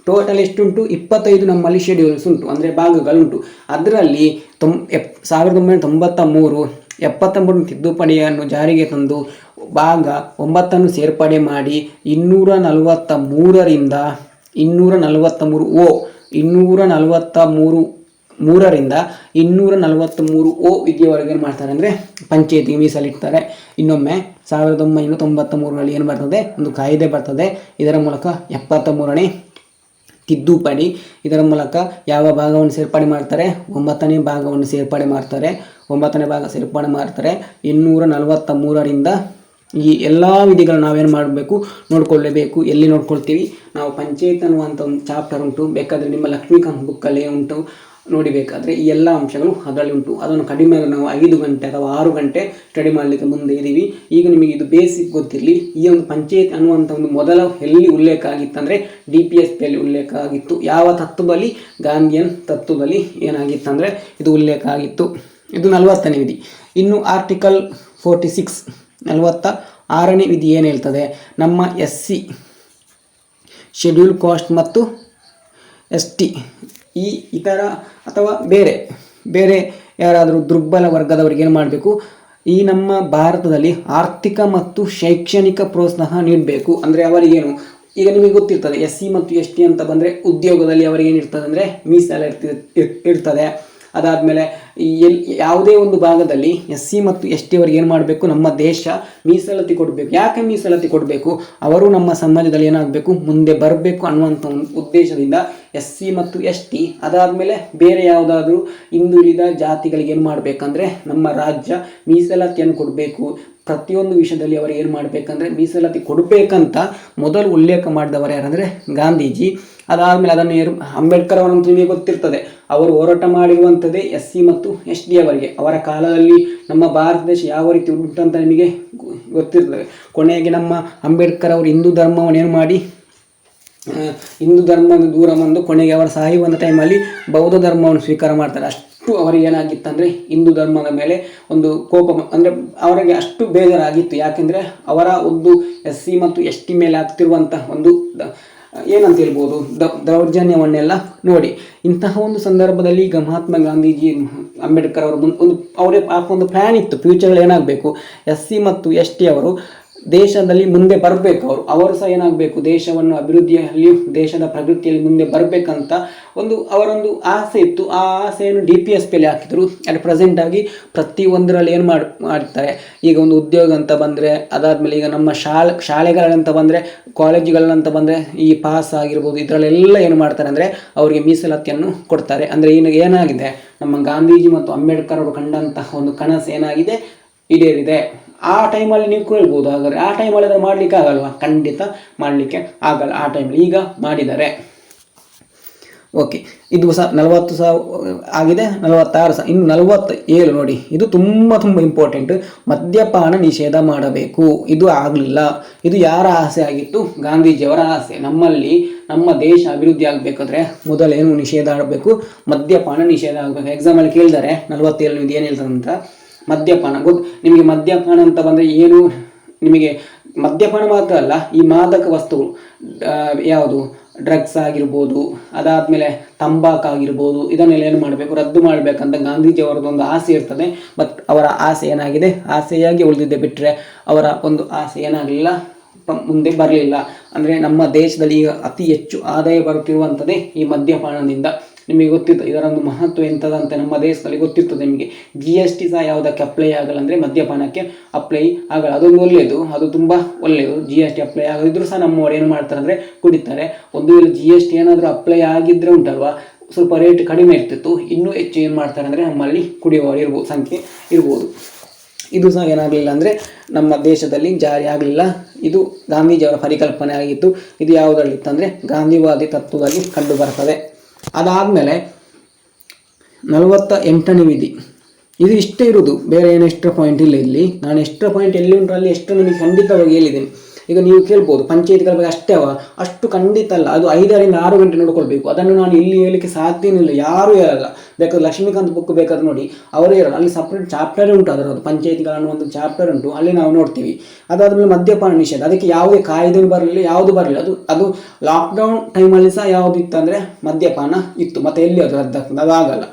ಟೋಟಲ್ ಎಷ್ಟುಂಟು 25 ನಮ್ಮಲ್ಲಿ ಶೆಡ್ಯೂಲ್ಸ್ ಉಂಟು, ಅಂದರೆ ಭಾಗಗಳುಂಟು. ಅದರಲ್ಲಿ 1993 73 ತಿದ್ದುಪಡಿಯನ್ನು ಜಾರಿಗೆ ತಂದು ಭಾಗ 9 ಸೇರ್ಪಡೆ ಮಾಡಿ 243ರಿಂದ 243 ವಿಧಿಯವರೆಗೆ ಏನು ಮಾಡ್ತಾರೆ ಅಂದರೆ ಪಂಚಾಯತಿಗೆ ಮೀಸಲಿಡ್ತಾರೆ. ಇನ್ನೊಮ್ಮೆ 1993ರಲ್ಲಿ ಏನು ಬರ್ತದೆ, ಒಂದು ಕಾಯ್ದೆ ಬರ್ತದೆ. ಇದರ ಮೂಲಕ 73ನೇ ತಿದ್ದುಪಡಿ, ಇದರ ಮೂಲಕ ಯಾವ ಭಾಗವನ್ನು ಸೇರ್ಪಡೆ ಮಾಡ್ತಾರೆ, 9ನೇ ಭಾಗವನ್ನು ಸೇರ್ಪಡೆ ಮಾಡ್ತಾರೆ. 9ನೇ ಭಾಗ ಸೇರ್ಪಡೆ ಮಾಡ್ತಾರೆ. 243ರಿಂದ ಈ ಎಲ್ಲ ವಿಧಿಗಳು ನಾವೇನು ಮಾಡಬೇಕು, ನೋಡ್ಕೊಳ್ಳೇಬೇಕು. ಎಲ್ಲಿ ನೋಡ್ಕೊಳ್ತೀವಿ ನಾವು, ಪಂಚಾಯತ್ ಅನ್ನುವಂಥ ಒಂದು ಚಾಪ್ಟರ್ ಉಂಟು, ಬೇಕಾದರೆ ನಿಮ್ಮ ಲಕ್ಷ್ಮೀಕಾಂತ್ ಬುಕ್ಕಲ್ಲಿ ಉಂಟು, ನೋಡಿಬೇಕಾದ್ರೆ ಈ ಎಲ್ಲ ಅಂಶಗಳು ಅದರಲ್ಲಿ ಉಂಟು. ಅದನ್ನು ಕಡಿಮೆ ನಾವು 5 ಗಂಟೆ ಅಥವಾ 6 ಗಂಟೆ ಸ್ಟಡಿ ಮಾಡಲಿಕ್ಕೆ ಮುಂದೆ ಇದ್ದೀವಿ. ಈಗ ನಿಮಗೆ ಇದು ಬೇಸಿಕ್ ಗೊತ್ತಿರಲಿ. ಈ ಒಂದು ಪಂಚಾಯತ್ ಅನ್ನುವಂಥ ಒಂದು ಮೊದಲ ಎಲ್ಲಿ ಉಲ್ಲೇಖ ಆಗಿತ್ತಂದರೆ DPSPಯಲ್ಲಿ ಉಲ್ಲೇಖ ಆಗಿತ್ತು. ಯಾವ ತತ್ವದಲ್ಲಿ, ಗಾಂಧಿಯನ್ ತತ್ವದಲ್ಲಿ ಏನಾಗಿತ್ತಂದರೆ ಇದು ಉಲ್ಲೇಖ ಆಗಿತ್ತು. ಇದು 40ನೇ ವಿಧಿ. ಇನ್ನು ಆರ್ಟಿಕಲ್ 46 46ನೇ ವಿಧಿ ಏನು ಹೇಳ್ತದೆ, ನಮ್ಮ SC ಶೆಡ್ಯೂಲ್ ಕಾಸ್ಟ್ ಮತ್ತು ST ಈ ಇತರ ಅಥವಾ ಬೇರೆ ಯಾರಾದರೂ ದುರ್ಬಲ ವರ್ಗದವರಿಗೆ ಏನು ಮಾಡಬೇಕು, ಈ ನಮ್ಮ ಭಾರತದಲ್ಲಿ ಆರ್ಥಿಕ ಮತ್ತು ಶೈಕ್ಷಣಿಕ ಪ್ರೋತ್ಸಾಹ ನೀಡಬೇಕು. ಅಂದರೆ ಅವರಿಗೇನು, ಈಗ ನಿಮಗೆ ಗೊತ್ತಿರ್ತದೆ SC ಮತ್ತು ST ಅಂತ ಬಂದರೆ ಉದ್ಯೋಗದಲ್ಲಿ ಅವರಿಗೆ ಏನಿರ್ತದೆ ಅಂದರೆ ಮೀಸಲು ಇರ್ತದೆ. ಅದಾದಮೇಲೆ ಯಾವುದೇ ಒಂದು ಭಾಗದಲ್ಲಿ SC ಮತ್ತು ST ಅವರಿಗೆ ಏನು ಮಾಡಬೇಕು, ನಮ್ಮ ದೇಶ ಮೀಸಲಾತಿ ಕೊಡಬೇಕು. ಯಾಕೆ ಮೀಸಲಾತಿ ಕೊಡಬೇಕು, ಅವರು ನಮ್ಮ ಸಮಾಜದಲ್ಲಿ ಏನಾಗಬೇಕು, ಮುಂದೆ ಬರಬೇಕು ಅನ್ನುವಂಥ ಒಂದು ಉದ್ದೇಶದಿಂದ SC ಮತ್ತು ST. ಅದಾದಮೇಲೆ ಬೇರೆ ಯಾವುದಾದ್ರೂ ಹಿಂದುಳಿದ ಜಾತಿಗಳಿಗೆ ಏನು ಮಾಡಬೇಕಂದ್ರೆ ನಮ್ಮ ರಾಜ್ಯ ಮೀಸಲಾತಿಯನ್ನು ಕೊಡಬೇಕು. ಪ್ರತಿಯೊಂದು ವಿಷಯದಲ್ಲಿ ಅವರಿಗೆ ಏನು ಮಾಡಬೇಕಂದ್ರೆ ಮೀಸಲಾತಿ ಕೊಡಬೇಕಂತ ಮೊದಲು ಉಲ್ಲೇಖ ಮಾಡಿದವರು ಯಾರಂದರೆ ಗಾಂಧೀಜಿ. ಅದಾದಮೇಲೆ ಅದನ್ನು ಅಂಬೇಡ್ಕರ್ ಅವರಂತೂ ನಿಮಗೆ ಗೊತ್ತಿರ್ತದೆ, ಅವರು ಹೋರಾಟ ಮಾಡಿರುವಂಥದ್ದೇ SC ಮತ್ತು ST ಅವರಿಗೆ. ಅವರ ಕಾಲದಲ್ಲಿ ನಮ್ಮ ಭಾರತ ದೇಶ ಯಾವ ರೀತಿ ಉಂಟಂತ ನಿಮಗೆ ಗೊತ್ತಿರ್ತದೆ. ಕೊನೆಗೆ ನಮ್ಮ ಅಂಬೇಡ್ಕರ್ ಅವರು ಹಿಂದೂ ಧರ್ಮವನ್ನು ಏನು ಮಾಡಿ, ಹಿಂದೂ ಧರ್ಮದ ದೂರ ಬಂದು ಕೊನೆಗೆ ಅವರ ಸಾಯುವಂಥ ಟೈಮಲ್ಲಿ ಬೌದ್ಧ ಧರ್ಮವನ್ನು ಸ್ವೀಕಾರ ಮಾಡ್ತಾರೆ. ಅಷ್ಟು ಅವರಿಗೆ ಏನಾಗಿತ್ತಂದರೆ ಹಿಂದೂ ಧರ್ಮದ ಮೇಲೆ ಒಂದು ಕೋಪ, ಅಂದರೆ ಅವರಿಗೆ ಅಷ್ಟು ಬೇಜಾರಾಗಿತ್ತು. ಯಾಕೆಂದರೆ ಅವರ ಒಂದು SC ಮತ್ತು ST ಮೇಲೆ ಆಗ್ತಿರುವಂಥ ಒಂದು ಏನಂತ ಹೇಳ್ಬೋದು, ದೌರ್ಜನ್ಯವನ್ನೆಲ್ಲ ನೋಡಿ. ಇಂತಹ ಒಂದು ಸಂದರ್ಭದಲ್ಲಿ ಈಗ ಮಹಾತ್ಮ ಗಾಂಧೀಜಿ, ಅಂಬೇಡ್ಕರ್ ಅವರು ಅವರೇ ಒಂದು ಪ್ಲ್ಯಾನ್ ಇತ್ತು, ಫ್ಯೂಚರಲ್ಲಿ ಏನಾಗಬೇಕು, SC ಮತ್ತು ST ಅವರು ದೇಶದಲ್ಲಿ ಮುಂದೆ ಬರಬೇಕು. ಅವರು ಸಹ ಏನಾಗಬೇಕು, ದೇಶವನ್ನು ಅಭಿವೃದ್ಧಿಯಲ್ಲಿ, ದೇಶದ ಪ್ರಗತಿಯಲ್ಲಿ ಮುಂದೆ ಬರಬೇಕಂತ ಅವರೊಂದು ಆಸೆ ಇತ್ತು. ಆ ಆಸೆಯನ್ನು DPSPಯಲ್ಲಿ ಹಾಕಿದ್ರು. ಅದು ಪ್ರೆಸೆಂಟಾಗಿ ಪ್ರತಿಯೊಂದರಲ್ಲಿ ಏನು ಮಾಡ್ತಾರೆ, ಈಗ ಒಂದು ಉದ್ಯೋಗ ಅಂತ ಬಂದರೆ, ಅದಾದಮೇಲೆ ಈಗ ನಮ್ಮ ಶಾಲೆಗಳಂತ ಬಂದರೆ, ಕಾಲೇಜುಗಳಂತ ಬಂದರೆ ಈ ಪಾಸ್ ಆಗಿರ್ಬೋದು, ಇದರಲ್ಲೆಲ್ಲ ಏನು ಮಾಡ್ತಾರೆ ಅಂದರೆ ಅವರಿಗೆ ಮೀಸಲಾತಿಯನ್ನು ಕೊಡ್ತಾರೆ. ಅಂದರೆ ಏನಾಗಿದೆ, ನಮ್ಮ ಗಾಂಧೀಜಿ ಮತ್ತು ಅಂಬೇಡ್ಕರ್ ಅವರು ಕಂಡಂತಹ ಒಂದು ಕನಸು ಏನಾಗಿದೆ, ಈಡೇರಿದೆ. ಆ ಟೈಮಲ್ಲಿ ನೀವು ಕೇಳ್ಬೋದು, ಹಾಗಾದರೆ ಆ ಟೈಮಲ್ಲಿ ಅದನ್ನು ಮಾಡಲಿಕ್ಕೆ ಆಗಲ್ವಾ? ಖಂಡಿತ ಮಾಡಲಿಕ್ಕೆ ಆಗಲ್ಲ. ಆ ಟೈಮಲ್ಲಿ ಈಗ ಮಾಡಿದ್ದಾರೆ. ಓಕೆ, ಇದು ಸಹ 40 ಸಹ ಆಗಿದೆ, 46 ಸಹ. ಇನ್ನು 47 ನೋಡಿ, ಇದು ತುಂಬ ಇಂಪಾರ್ಟೆಂಟ್. ಮದ್ಯಪಾನ ನಿಷೇಧ ಮಾಡಬೇಕು. ಇದು ಆಗಲಿಲ್ಲ. ಇದು ಯಾರ ಆಸೆ ಆಗಿತ್ತು? ಗಾಂಧೀಜಿಯವರ ಆಸೆ. ನಮ್ಮ ದೇಶ ಅಭಿವೃದ್ಧಿ ಆಗಬೇಕಾದ್ರೆ ಮೊದಲೇನು ನಿಷೇಧ ಆಗಬೇಕು? ಮದ್ಯಪಾನ ನಿಷೇಧ ಆಗಬೇಕು. ಎಕ್ಸಾಮಲ್ಲಿ ಕೇಳಿದರೆ 47 ಏನು ಹೇಳ್ತಾರೆ ಅಂತ, ಮದ್ಯಪಾನ ನಿಮಗೆ ಮದ್ಯಪಾನ ಅಂತ ಬಂದರೆ ಏನು, ನಿಮಗೆ ಮದ್ಯಪಾನ ಮಾತ್ರ ಅಲ್ಲ, ಈ ಮಾದಕ ವಸ್ತುಗಳು ಯಾವುದು, ಡ್ರಗ್ಸ್ ಆಗಿರ್ಬೋದು, ಅದಾದಮೇಲೆ ತಂಬಾಕು ಆಗಿರ್ಬೋದು, ಇದನ್ನೆಲ್ಲ ಏನು ಮಾಡಬೇಕು, ರದ್ದು ಮಾಡಬೇಕಂತ ಗಾಂಧೀಜಿಯವರದೊಂದು ಆಸೆ ಇರ್ತದೆ. ಬಟ್ ಅವರ ಆಸೆ ಏನಾಗಿದೆ, ಆಸೆಯಾಗಿ ಉಳಿದಿದ್ದೆ ಬಿಟ್ಟರೆ ಅವರ ಒಂದು ಆಸೆ ಏನಾಗಲಿಲ್ಲ, ಮುಂದೆ ಬರಲಿಲ್ಲ. ಅಂದರೆ ನಮ್ಮ ದೇಶದಲ್ಲಿ ಈಗ ಅತಿ ಹೆಚ್ಚು ಆದಾಯ ಬರುತ್ತಿರುವಂಥದ್ದೇ ಈ ಮದ್ಯಪಾನದಿಂದ. ನಿಮಗೆ ಗೊತ್ತಿತ್ತು ಇದರೊಂದು ಮಹತ್ವ ಎಂಥದಂತೆ, ನಮ್ಮ ದೇಶದಲ್ಲಿ ಗೊತ್ತಿರ್ತದೆ ನಿಮಗೆ. GST ಸಹ ಯಾವುದಕ್ಕೆ ಅಪ್ಲೈ ಆಗಲ್ಲ ಅಂದರೆ ಮದ್ಯಪಾನಕ್ಕೆ ಅಪ್ಲೈ ಆಗಲ್ಲ. ಅದೊಂದು ಒಳ್ಳೆಯದು, ಅದು ತುಂಬ ಒಳ್ಳೆಯದು. GST ಅಪ್ಲೈ ಆಗದಿದ್ದರೂ ಸಹ ನಮ್ಮವರು ಏನು ಮಾಡ್ತಾರೆ ಅಂದರೆ ಕುಡಿತಾರೆ. ಒಂದು ವೇಳೆ GST ಏನಾದರೂ ಅಪ್ಲೈ ಆಗಿದ್ದರೆ ಉಂಟಲ್ವಾ, ಸ್ವಲ್ಪ ರೇಟ್ ಕಡಿಮೆ ಇರ್ತಿತ್ತು, ಇನ್ನೂ ಹೆಚ್ಚು ಏನು ಮಾಡ್ತಾರೆ ಅಂದರೆ ನಮ್ಮಲ್ಲಿ ಕುಡಿಯುವವರು ಸಂಖ್ಯೆ ಇರ್ಬೋದು. ಇದು ಸಹ ಏನಾಗಲಿಲ್ಲ ಅಂದರೆ ನಮ್ಮ ದೇಶದಲ್ಲಿ ಜಾರಿ ಆಗಲಿಲ್ಲ. ಇದು ಗಾಂಧೀಜಿಯವರ ಪರಿಕಲ್ಪನೆ ಆಗಿತ್ತು. ಇದು ಯಾವುದರಲ್ಲಿತ್ತಂದರೆ ಗಾಂಧಿವಾದಿ ತತ್ವದಲ್ಲಿ ಕಂಡು ಬರ್ತದೆ. ಅದಾದಮೇಲೆ 48ನೇ ವಿಧಿ. ಇದು ಇಷ್ಟೇ ಇರುವುದು, ಬೇರೆ ಏನು ಎಕ್ಸ್ಟ್ರಾ ಪಾಯಿಂಟ್ ಇಲ್ಲ ಇಲ್ಲಿ. ನಾನು ಎಕ್ಸ್ಟ್ರಾ ಪಾಯಿಂಟ್ ಎಲ್ಲಿ ಉಂಟು ಅಲ್ಲಿ ಎಷ್ಟು ನಿಮಗೆ ಖಂಡಿತವಾಗಿ ಹೇಳಿದ್ದೇನೆ. ಈಗ ನೀವು ಕೇಳ್ಬೋದು ಪಂಚಾಯತ್ಗಳ ಬಗ್ಗೆ ಅಷ್ಟೇ ಅಷ್ಟು ಖಂಡಿತ ಅಲ್ಲ, ಅದು 5ರಿಂದ 6 ಗಂಟೆ ನೋಡ್ಕೊಳ್ಬೇಕು. ಅದನ್ನು ನಾನು ಇಲ್ಲಿ ಹೇಳಲಿಕ್ಕೆ ಸಾಧ್ಯನಿಲ್ಲ, ಯಾರೂ ಹೇಳಲ್ಲ. ಬೇಕಾದ್ರೆ ಲಕ್ಷ್ಮೀಕಾಂತ್ ಬುಕ್ ಬೇಕಾದ್ರೆ ನೋಡಿ, ಅವರೇ ಹೇಳಲ್ಲ. ಅಲ್ಲಿ ಸಪ್ರೇಟ್ ಚಾಪ್ಟರ್ ಉಂಟು, ಅದರದ್ದು ಪಂಚಾಯತ್ಗಳ ಒಂದು ಚಾಪ್ಟರ್ ಉಂಟು, ಅಲ್ಲಿ ನಾವು ನೋಡ್ತೀವಿ. ಅದಾದ್ಮೇಲೆ ಮದ್ಯಪಾನ ನಿಷೇಧ, ಅದಕ್ಕೆ ಯಾವುದೇ ಕಾಯ್ದೆ ಬರಲಿಲ್ಲ, ಯಾವುದು ಬರಲಿಲ್ಲ. ಅದು ಲಾಕ್ಡೌನ್ ಟೈಮಲ್ಲಿ ಸಹ ಯಾವುದು ಇತ್ತು ಅಂದರೆ ಮದ್ಯಪಾನ ಇತ್ತು, ಮತ್ತೆ ಎಲ್ಲಿ ಅದು ರದ್ದಾಗ್ತದೆ, ಅದಾಗಲ್ಲ.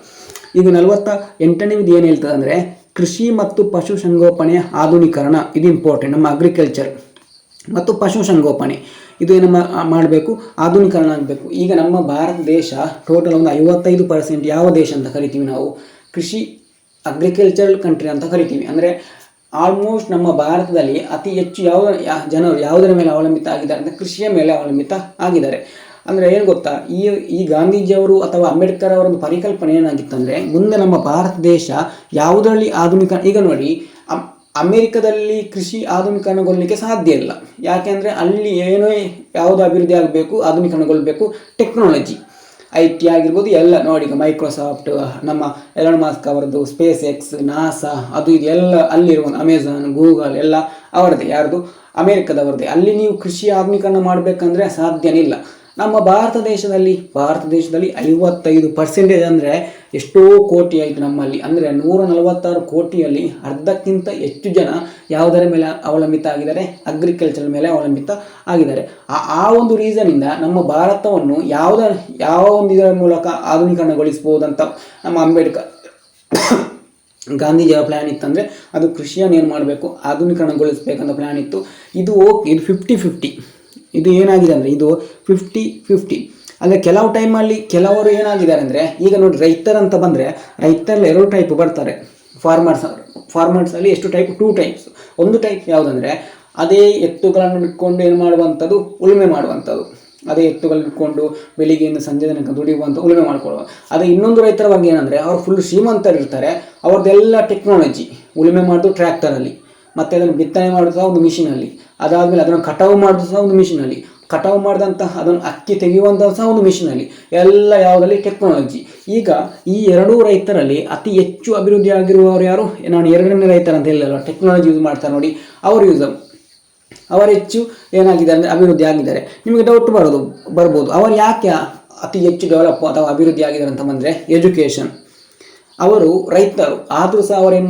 ಈಗ 48ನೇ ವಿಧಿ ಏನು ಹೇಳ್ತದೆ ಅಂದರೆ ಕೃಷಿ ಮತ್ತು ಪಶು ಸಂಗೋಪನೆಯ ಆಧುನೀಕರಣ. ಇದು ಇಂಪಾರ್ಟೆಂಟ್. ನಮ್ಮ ಅಗ್ರಿಕಲ್ಚರ್ ಮತ್ತು ಪಶು ಸಂಗೋಪನೆ ಇದು ಏನು ಮಾಡಬೇಕು, ಆಧುನೀಕರಣ ಆಗಬೇಕು. ಈಗ ನಮ್ಮ ಭಾರತ ದೇಶ ಟೋಟಲ್ ಒಂದು 55% ಯಾವ ದೇಶ ಅಂತ ಕರಿತೀವಿ ನಾವು, ಕೃಷಿ ಅಗ್ರಿಕಲ್ಚರಲ್ ಕಂಟ್ರಿ ಅಂತ ಕರಿತೀವಿ. ಅಂದರೆ ಆಲ್ಮೋಸ್ಟ್ ನಮ್ಮ ಭಾರತದಲ್ಲಿ ಅತಿ ಹೆಚ್ಚು ಜನರು ಯಾವುದರ ಮೇಲೆ ಅವಲಂಬಿತ ಆಗಿದ್ದಾರೆ ಅಂದರೆ ಕೃಷಿಯ ಮೇಲೆ ಅವಲಂಬಿತ ಆಗಿದ್ದಾರೆ. ಅಂದರೆ ಏನು ಗೊತ್ತಾ, ಈ ಗಾಂಧೀಜಿಯವರು ಅಥವಾ ಅಂಬೇಡ್ಕರ್ ಅವರೊಂದು ಪರಿಕಲ್ಪನೆ ಏನಾಗಿತ್ತಂದರೆ, ಮುಂದೆ ನಮ್ಮ ಭಾರತ ದೇಶ ಯಾವುದರಲ್ಲಿ ಈಗ ನೋಡಿ, ಅಮೆರಿಕದಲ್ಲಿ ಕೃಷಿ ಆಧುನೀಕರಣಗೊಳ್ಳಲಿಕ್ಕೆ ಸಾಧ್ಯ ಇಲ್ಲ. ಯಾಕೆಂದರೆ ಅಲ್ಲಿ ಯಾವುದು ಅಭಿವೃದ್ಧಿ ಆಗಬೇಕು, ಆಧುನೀಕರಣಗೊಳ್ಳಬೇಕು, ಟೆಕ್ನಾಲಜಿ, IT ಆಗಿರ್ಬೋದು ಎಲ್ಲ ನೋಡಿ. ಈಗ ಮೈಕ್ರೋಸಾಫ್ಟ್, ನಮ್ಮ ಎಲಾನ್ ಮಸ್ಕ್ ಅವರದ್ದು ಸ್ಪೇಸ್ ಎಕ್ಸ್, ನಾಸಾ, ಅದು ಇದು ಎಲ್ಲ ಅಲ್ಲಿರುವ ಅಮೆಝಾನ್, ಗೂಗಲ್ ಎಲ್ಲ ಅವರದೇ, ಯಾರ್ದು, ಅಮೆರಿಕದವರದೇ. ಅಲ್ಲಿ ನೀವು ಕೃಷಿ ಆಧುನೀಕರಣ ಮಾಡಬೇಕಂದ್ರೆ ಸಾಧ್ಯನೇ ಇಲ್ಲ. ನಮ್ಮ ಭಾರತ ದೇಶದಲ್ಲಿ 55% ಅಂದರೆ ಎಷ್ಟೋ ಕೋಟಿ ಆಯಿತು ನಮ್ಮಲ್ಲಿ. ಅಂದರೆ 146 ಕೋಟಿಯಲ್ಲಿ ಅರ್ಧಕ್ಕಿಂತ ಹೆಚ್ಚು ಜನ ಯಾವುದರ ಮೇಲೆ ಅವಲಂಬಿತ ಆಗಿದ್ದಾರೆ, ಅಗ್ರಿಕಲ್ಚರ್ ಮೇಲೆ ಅವಲಂಬಿತ ಆಗಿದ್ದಾರೆ. ಆ ಒಂದು ರೀಸನಿಂದ ನಮ್ಮ ಭಾರತವನ್ನು ಯಾವ ಒಂದು ಇದರ ಮೂಲಕ ಆಧುನೀಕರಣಗೊಳಿಸ್ಬೋದಂತ ನಮ್ಮ ಅಂಬೇಡ್ಕರ್ ಗಾಂಧೀಜಿಯವರ ಪ್ಲ್ಯಾನ್ ಇತ್ತಂದರೆ ಅದು ಕೃಷಿಯನ್ನು ಏನು ಮಾಡಬೇಕು, ಆಧುನೀಕರಣಗೊಳಿಸಬೇಕಂತ ಪ್ಲ್ಯಾನ್ ಇತ್ತು. ಇದು 50-50. ಇದು ಏನಾಗಿದೆ ಅಂದರೆ ಇದು 50-50. ಅಂದರೆ ಕೆಲವು ಟೈಮಲ್ಲಿ ಕೆಲವರು ಏನಾಗಿದ್ದಾರೆ ಅಂದರೆ, ಈಗ ನೋಡಿ ರೈತರಂತ ಬಂದರೆ ರೈತರಲ್ಲಿ 2 ಟೈಪ್ ಬರ್ತಾರೆ. ಫಾರ್ಮರ್ಸಲ್ಲಿ ಎಷ್ಟು ಟೈಪ್, 2 ಟೈಪ್ಸ್. ಒಂದು ಟೈಪ್ ಯಾವುದಂದರೆ ಅದೇ ಎತ್ತುಗಳನ್ನು ಇಟ್ಕೊಂಡು ಏನು ಮಾಡುವಂಥದ್ದು, ಉಳುಮೆ ಮಾಡುವಂಥದ್ದು. ಅದೇ ಎತ್ತುಗಳನ್ನು ಇಟ್ಕೊಂಡು ಬೆಳಿಗ್ಗೆಯಿಂದ ಸಂಜೆ ತನಕ ದುಡಿಯುವಂಥ ಉಳುಮೆ ಮಾಡ್ಕೊಳ್ಳುವ. ಅದೇ ಇನ್ನೊಂದು ರೈತರ ಬಗ್ಗೆ ಏನಂದರೆ ಅವರು ಫುಲ್ ಶ್ರೀಮಂತರಿರ್ತಾರೆ, ಅವ್ರದ್ದೆಲ್ಲ ಟೆಕ್ನಾಲಜಿ, ಉಳುಮೆ ಮಾಡೋದು ಟ್ರ್ಯಾಕ್ಟರಲ್ಲಿ, ಮತ್ತು ಅದನ್ನು ಬಿತ್ತನೆ ಮಾಡೋದು ಸಹ ಒಂದು ಮಿಷಿನಲ್ಲಿ, ಅದಾದಮೇಲೆ ಅದನ್ನು ಕಟಾವು ಮಾಡೋದು ಸಹ ಒಂದು ಮಿಷಿನಲ್ಲಿ, ಕಟಾವು ಮಾಡಿದಂತಹ ಅದನ್ನು ಅಕ್ಕಿ ತೆಗೆಯುವಂಥ ಸಹ ಒಂದು ಮಿಷಿನಲ್ಲಿ, ಎಲ್ಲ ಯಾವುದರಲ್ಲಿ ಟೆಕ್ನಾಲಜಿ. ಈಗ ಈ 2 ರೈತರಲ್ಲಿ ಅತಿ ಹೆಚ್ಚು ಅಭಿವೃದ್ಧಿ ಆಗಿರುವವರು ಯಾರು, ನಾನು 2ನೇ ರೈತರ ಅಂತ ಹೇಳಿಲ್ಲ, ಟೆಕ್ನಾಲಜಿ ಯೂಸ್ ಮಾಡ್ತಾರೆ ನೋಡಿ, ಅವರು ಹೆಚ್ಚು ಏನಾಗಿದೆ ಅಂದರೆ ಅಭಿವೃದ್ಧಿ ಆಗಿದ್ದಾರೆ. ನಿಮಗೆ ಡೌಟ್ ಬರ್ಬೋದು, ಅವರು ಯಾಕೆ ಅತಿ ಹೆಚ್ಚು ಡೆವಲಪ್ ಅಥವಾ ಅಭಿವೃದ್ಧಿ ಆಗಿದ್ದಾರೆ ಅಂತ ಬಂದರೆ ಎಜುಕೇಷನ್. ಅವರು ರೈತರು ಆದರೂ ಸಹ ಅವರು ಏನು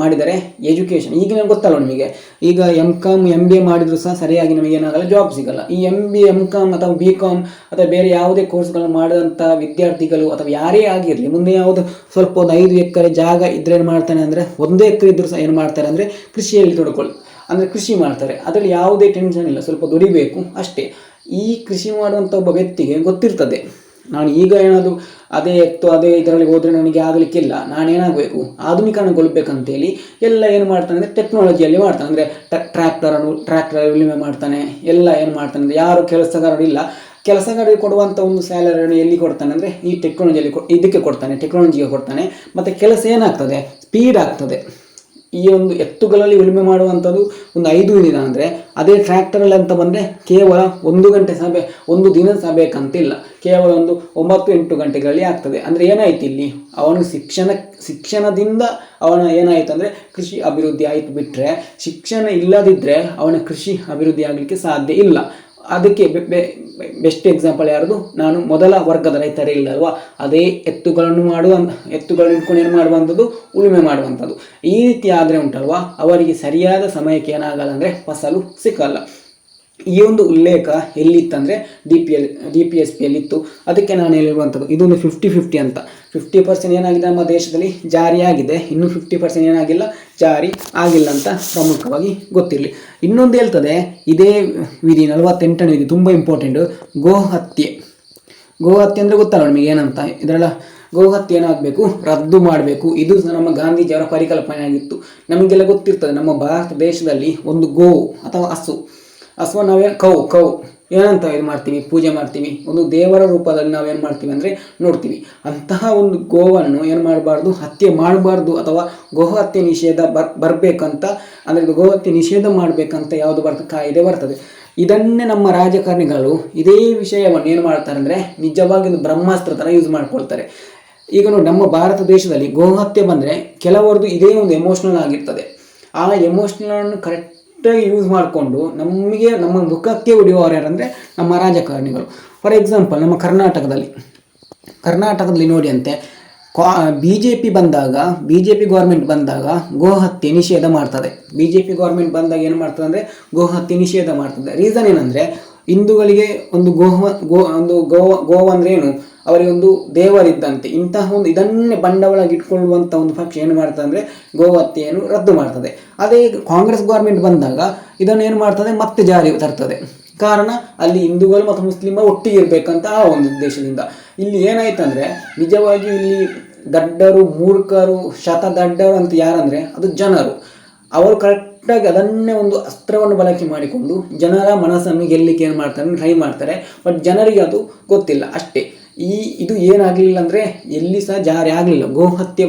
ಮಾಡಿದ್ದಾರೆ, ಎಜುಕೇಷನ್. ಈಗ ನಮ್ಗೆ ಗೊತ್ತಲ್ಲ ನಿಮಗೆ, ಈಗ MCOM MBA ಮಾಡಿದರೂ ಸಹ ಸರಿಯಾಗಿ ನಮಗೆ ಏನಾಗಲ್ಲ, ಜಾಬ್ ಸಿಗಲ್ಲ. ಈ MBA MCOM ಅಥವಾ BCOM ಅಥವಾ ಬೇರೆ ಯಾವುದೇ ಕೋರ್ಸ್ಗಳನ್ನು ಮಾಡಿದಂಥ ವಿದ್ಯಾರ್ಥಿಗಳು ಅಥವಾ ಯಾರೇ ಆಗಿರಲಿ, ಮುಂದೆ ಯಾವುದು ಸ್ವಲ್ಪ ಒಂದು 5 ಎಕರೆ ಜಾಗ ಇದ್ದರೆ ಏನು ಮಾಡ್ತಾನೆ ಅಂದರೆ, 1 ಎಕರೆ ಇದ್ದರೂ ಸಹ ಏನು ಮಾಡ್ತಾರೆ ಅಂದರೆ ಕೃಷಿಯಲ್ಲಿ ಅಂದರೆ ಕೃಷಿ ಮಾಡ್ತಾರೆ. ಅದರಲ್ಲಿ ಯಾವುದೇ ಟೆನ್ಷನ್ ಇಲ್ಲ, ಸ್ವಲ್ಪ ದುಡಿಬೇಕು ಅಷ್ಟೇ. ಈ ಕೃಷಿ ಮಾಡುವಂಥ ಒಬ್ಬ ವ್ಯಕ್ತಿಗೆ ಗೊತ್ತಿರ್ತದೆ, ನಾನು ಈಗ ಏನಾದರೂ ಅದೇ ಇದರಲ್ಲಿ ಹೋದರೆ ನನಗೆ ಆಗಲಿಕ್ಕಿಲ್ಲ, ನಾನೇನಾಗಬೇಕು, ಆಧುನೀಕರಣಗೊಳ್ಬೇಕಂತೇಳಿ ಎಲ್ಲ ಏನು ಮಾಡ್ತಾನೆ ಅಂದರೆ ಟೆಕ್ನಾಲಜಿಯಲ್ಲಿ ಮಾಡ್ತಾನೆ. ಅಂದರೆ ಟ್ರ್ಯಾಕ್ಟರ್ ಉಳುಮೆ ಮಾಡ್ತಾನೆ, ಎಲ್ಲ ಏನು ಮಾಡ್ತಾನೆ ಅಂದರೆ ಯಾರು ಕೆಲಸಗಾರರಿಗೆ ಕೊಡುವಂಥ ಒಂದು ಸ್ಯಾಲರಿಯನ್ನು ಎಲ್ಲಿ ಕೊಡ್ತಾನೆ ಅಂದರೆ ಈ ಟೆಕ್ನಾಲಜಿಯಲ್ಲಿ ಟೆಕ್ನಾಲಜಿಗೆ ಕೊಡ್ತಾನೆ. ಮತ್ತು ಕೆಲಸ ಏನಾಗ್ತದೆ, ಸ್ಪೀಡ್ ಆಗ್ತದೆ. ಈ ಒಂದು ಎತ್ತುಗಳಲ್ಲಿ ಉಳುಮೆ ಮಾಡುವಂಥದ್ದು ಒಂದು 5 ದಿನ ಅಂದರೆ, ಅದೇ ಟ್ರ್ಯಾಕ್ಟರಲ್ಲಿ ಅಂತ ಬಂದರೆ ಕೇವಲ 1 ಗಂಟೆ ಒಂದು ದಿನ ಸಹ ಬೇಕಂತಿಲ್ಲ, ಕೇವಲ ಒಂದು 9-8 ಗಂಟೆಗಳಲ್ಲಿ ಆಗ್ತದೆ. ಅಂದರೆ ಏನಾಯ್ತು ಇಲ್ಲಿ, ಅವನು ಶಿಕ್ಷಣದಿಂದ ಅವನ ಏನಾಯಿತು ಅಂದರೆ ಕೃಷಿ ಅಭಿವೃದ್ಧಿ ಆಯಿತು. ಬಿಟ್ಟರೆ ಶಿಕ್ಷಣ ಇಲ್ಲದಿದ್ದರೆ ಅವನ ಕೃಷಿ ಅಭಿವೃದ್ಧಿ ಆಗಲಿಕ್ಕೆ ಸಾಧ್ಯ ಇಲ್ಲ. ಅದಕ್ಕೆ ಬೆಸ್ಟ್ ಎಕ್ಸಾಂಪಲ್ ಯಾರ್ದು, ನಾನು ಮೊದಲ ವರ್ಗದ ರೈತರೇ ಇಲ್ಲಲ್ವಾ, ಅದೇ ಎತ್ತುಗಳನ್ನು ಇಟ್ಕೊಂಡು ಏನು ಮಾಡುವಂಥದ್ದು, ಉಳುಮೆ ಮಾಡುವಂಥದ್ದು. ಈ ರೀತಿ ಆದರೆ ಉಂಟಲ್ವಾ, ಅವರಿಗೆ ಸರಿಯಾದ ಸಮಯಕ್ಕೆ ಏನಾಗಲ್ಲ ಅಂದರೆ ಫಸಲು ಸಿಕ್ಕಲ್ಲ. ಈ ಒಂದು ಉಲ್ಲೇಖ ಎಲ್ಲಿತ್ತಂದರೆ DPSPಯಲ್ಲಿತ್ತು. ಅದಕ್ಕೆ ನಾನು ಹೇಳಿರುವಂಥದ್ದು ಇದೊಂದು 50-50 ಅಂತ. 50% ಏನಾಗಿದೆ ನಮ್ಮ ದೇಶದಲ್ಲಿ ಜಾರಿಯಾಗಿದೆ, ಇನ್ನು 50% ಏನಾಗಿಲ್ಲ, ಜಾರಿ ಆಗಿಲ್ಲ ಅಂತ ಪ್ರಮುಖವಾಗಿ ಗೊತ್ತಿರಲಿ. ಇನ್ನೊಂದು ಹೇಳ್ತದೆ, ಇದೇ ವಿಧಿ 48ನೇ ವಿಧಿ ತುಂಬ ಇಂಪಾರ್ಟೆಂಟು, ಗೋಹತ್ಯೆ ಅಂದರೆ ಗೊತ್ತಲ್ಲ ನಿಮಗೆ ಏನಂತ. ಇದರೆಲ್ಲ ಗೋಹತ್ಯೆ ಏನಾಗಬೇಕು, ರದ್ದು ಮಾಡಬೇಕು. ಇದು ನಮ್ಮ ಗಾಂಧೀಜಿಯವರ ಪರಿಕಲ್ಪನೆ ಆಗಿತ್ತು. ನಮಗೆಲ್ಲ ಗೊತ್ತಿರ್ತದೆ, ನಮ್ಮ ಭಾರತ ದೇಶದಲ್ಲಿ ಒಂದು ಗೋವು ಅಥವಾ ಹಸುವನ್ನು ನಾವೇನು ಕೌ ಏನಂತ ಇದು ಮಾಡ್ತೀವಿ, ಪೂಜೆ ಮಾಡ್ತೀವಿ. ಒಂದು ದೇವರ ರೂಪದಲ್ಲಿ ನಾವೇನು ಮಾಡ್ತೀವಿ ಅಂದರೆ ನೋಡ್ತೀವಿ. ಅಂತಹ ಒಂದು ಗೋವನ್ನು ಏನು ಮಾಡಬಾರ್ದು, ಹತ್ಯೆ ಮಾಡಬಾರ್ದು, ಅಥವಾ ಗೋಹತ್ಯೆ ನಿಷೇಧ ಬರಬೇಕಂತ, ಅಂದರೆ ಗೋಹತ್ಯೆ ನಿಷೇಧ ಮಾಡಬೇಕಂತ ಯಾವುದು ಕಾಯ್ದೆ ಬರ್ತದೆ. ಇದನ್ನೇ ನಮ್ಮ ರಾಜಕಾರಣಿಗಳು ಇದೇ ವಿಷಯವನ್ನು ಏನು ಮಾಡ್ತಾರೆ ಅಂದರೆ ನಿಜವಾಗಿ ಒಂದು ಬ್ರಹ್ಮಾಸ್ತ್ರ ಥರ ಯೂಸ್ ಮಾಡ್ಕೊಳ್ತಾರೆ. ಈಗ ನೋಡಿ, ನಮ್ಮ ಭಾರತ ದೇಶದಲ್ಲಿ ಗೋಹತ್ಯೆ ಬಂದರೆ ಕೆಲವರದು ಇದೇ ಒಂದು ಎಮೋಷ್ನಲ್ ಆಗಿರ್ತದೆ. ಆ ಎಮೋಷ್ನಲನ್ನು ಕರೆಕ್ಟಾಗಿ ಯೂಸ್ ಮಾಡಿಕೊಂಡು ನಮಗೆ ನಮ್ಮ ಮುಖಕ್ಕೆ ಹೊಡೆಯುವವರು ಯಾರಂದರೆ ನಮ್ಮ ರಾಜಕಾರಣಿಗಳು. ಫಾರ್ ಎಕ್ಸಾಂಪಲ್ ನಮ್ಮ ಕರ್ನಾಟಕದಲ್ಲಿ ನೋಡಿ ಅಂತೆ, BJP ಬಂದಾಗ, BJP ಗೌರ್ಮೆಂಟ್ ಬಂದಾಗ ಗೋಹತ್ಯೆ ನಿಷೇಧ ಮಾಡ್ತದೆ. BJP ಗೌರ್ಮೆಂಟ್ ಬಂದಾಗ ಏನು ಮಾಡ್ತದೆ ಅಂದರೆ ಗೋಹತ್ಯೆ ನಿಷೇಧ ಮಾಡ್ತದೆ. ರೀಸನ್ ಏನಂದರೆ ಹಿಂದೂಗಳಿಗೆ ಒಂದು ಗೋವ ಅಂದರೆ ಏನು, ಅವರಿಗೆ ಒಂದು ದೇವರಿದ್ದಂತೆ. ಇಂತಹ ಒಂದು ಇದನ್ನೇ ಬಂಡವಾಳಕ್ಕೆ ಇಟ್ಕೊಳ್ಳುವಂಥ ಒಂದು ಪಕ್ಷ ಏನು ಮಾಡ್ತದೆ ಅಂದರೆ ಗೋಹತ್ಯೆಯನ್ನು ರದ್ದು ಮಾಡ್ತದೆ. ಅದೇ ಕಾಂಗ್ರೆಸ್ ಗೌರ್ಮೆಂಟ್ ಬಂದಾಗ ಇದನ್ನು ಏನು ಮಾಡ್ತದೆ, ಮತ್ತೆ ಜಾರಿ ತರ್ತದೆ. ಕಾರಣ ಅಲ್ಲಿ ಹಿಂದೂಗಳು ಮತ್ತು ಮುಸ್ಲಿಮರು ಒಟ್ಟಿಗೆ ಇರಬೇಕಂತ ಆ ಒಂದು ಉದ್ದೇಶದಿಂದ. ಇಲ್ಲಿ ಏನಾಯ್ತಂದರೆ ನಿಜವಾಗಿಯೂ ಇಲ್ಲಿ ದಡ್ಡರು, ಮೂರ್ಖರು, ಶತದಡ್ಡರು ಅಂತ ಯಾರಂದರೆ ಅದು ಜನರು. ಅವರು ಕರೆಕ್ಟಾಗಿ ಅದನ್ನೇ ಒಂದು ಅಸ್ತ್ರವನ್ನು ಬಳಕೆ ಮಾಡಿಕೊಂಡು ಜನರ ಮನಸ್ಸನ್ನು ಗೆಲ್ಲಿಕ್ಕೆ ಏನು ಮಾಡ್ತಾರೆ, ಟ್ರೈ ಮಾಡ್ತಾರೆ. ಬಟ್ ಜನರಿಗೆ ಅದು ಗೊತ್ತಿಲ್ಲ ಅಷ್ಟೇ. ಇದು ಏನಾಗಲಿಲ್ಲ ಅಂದರೆ ಎಲ್ಲಿ ಸಹ ಜಾರಿ ಆಗಲಿಲ್ಲ. ಗೋಹತ್ಯೆ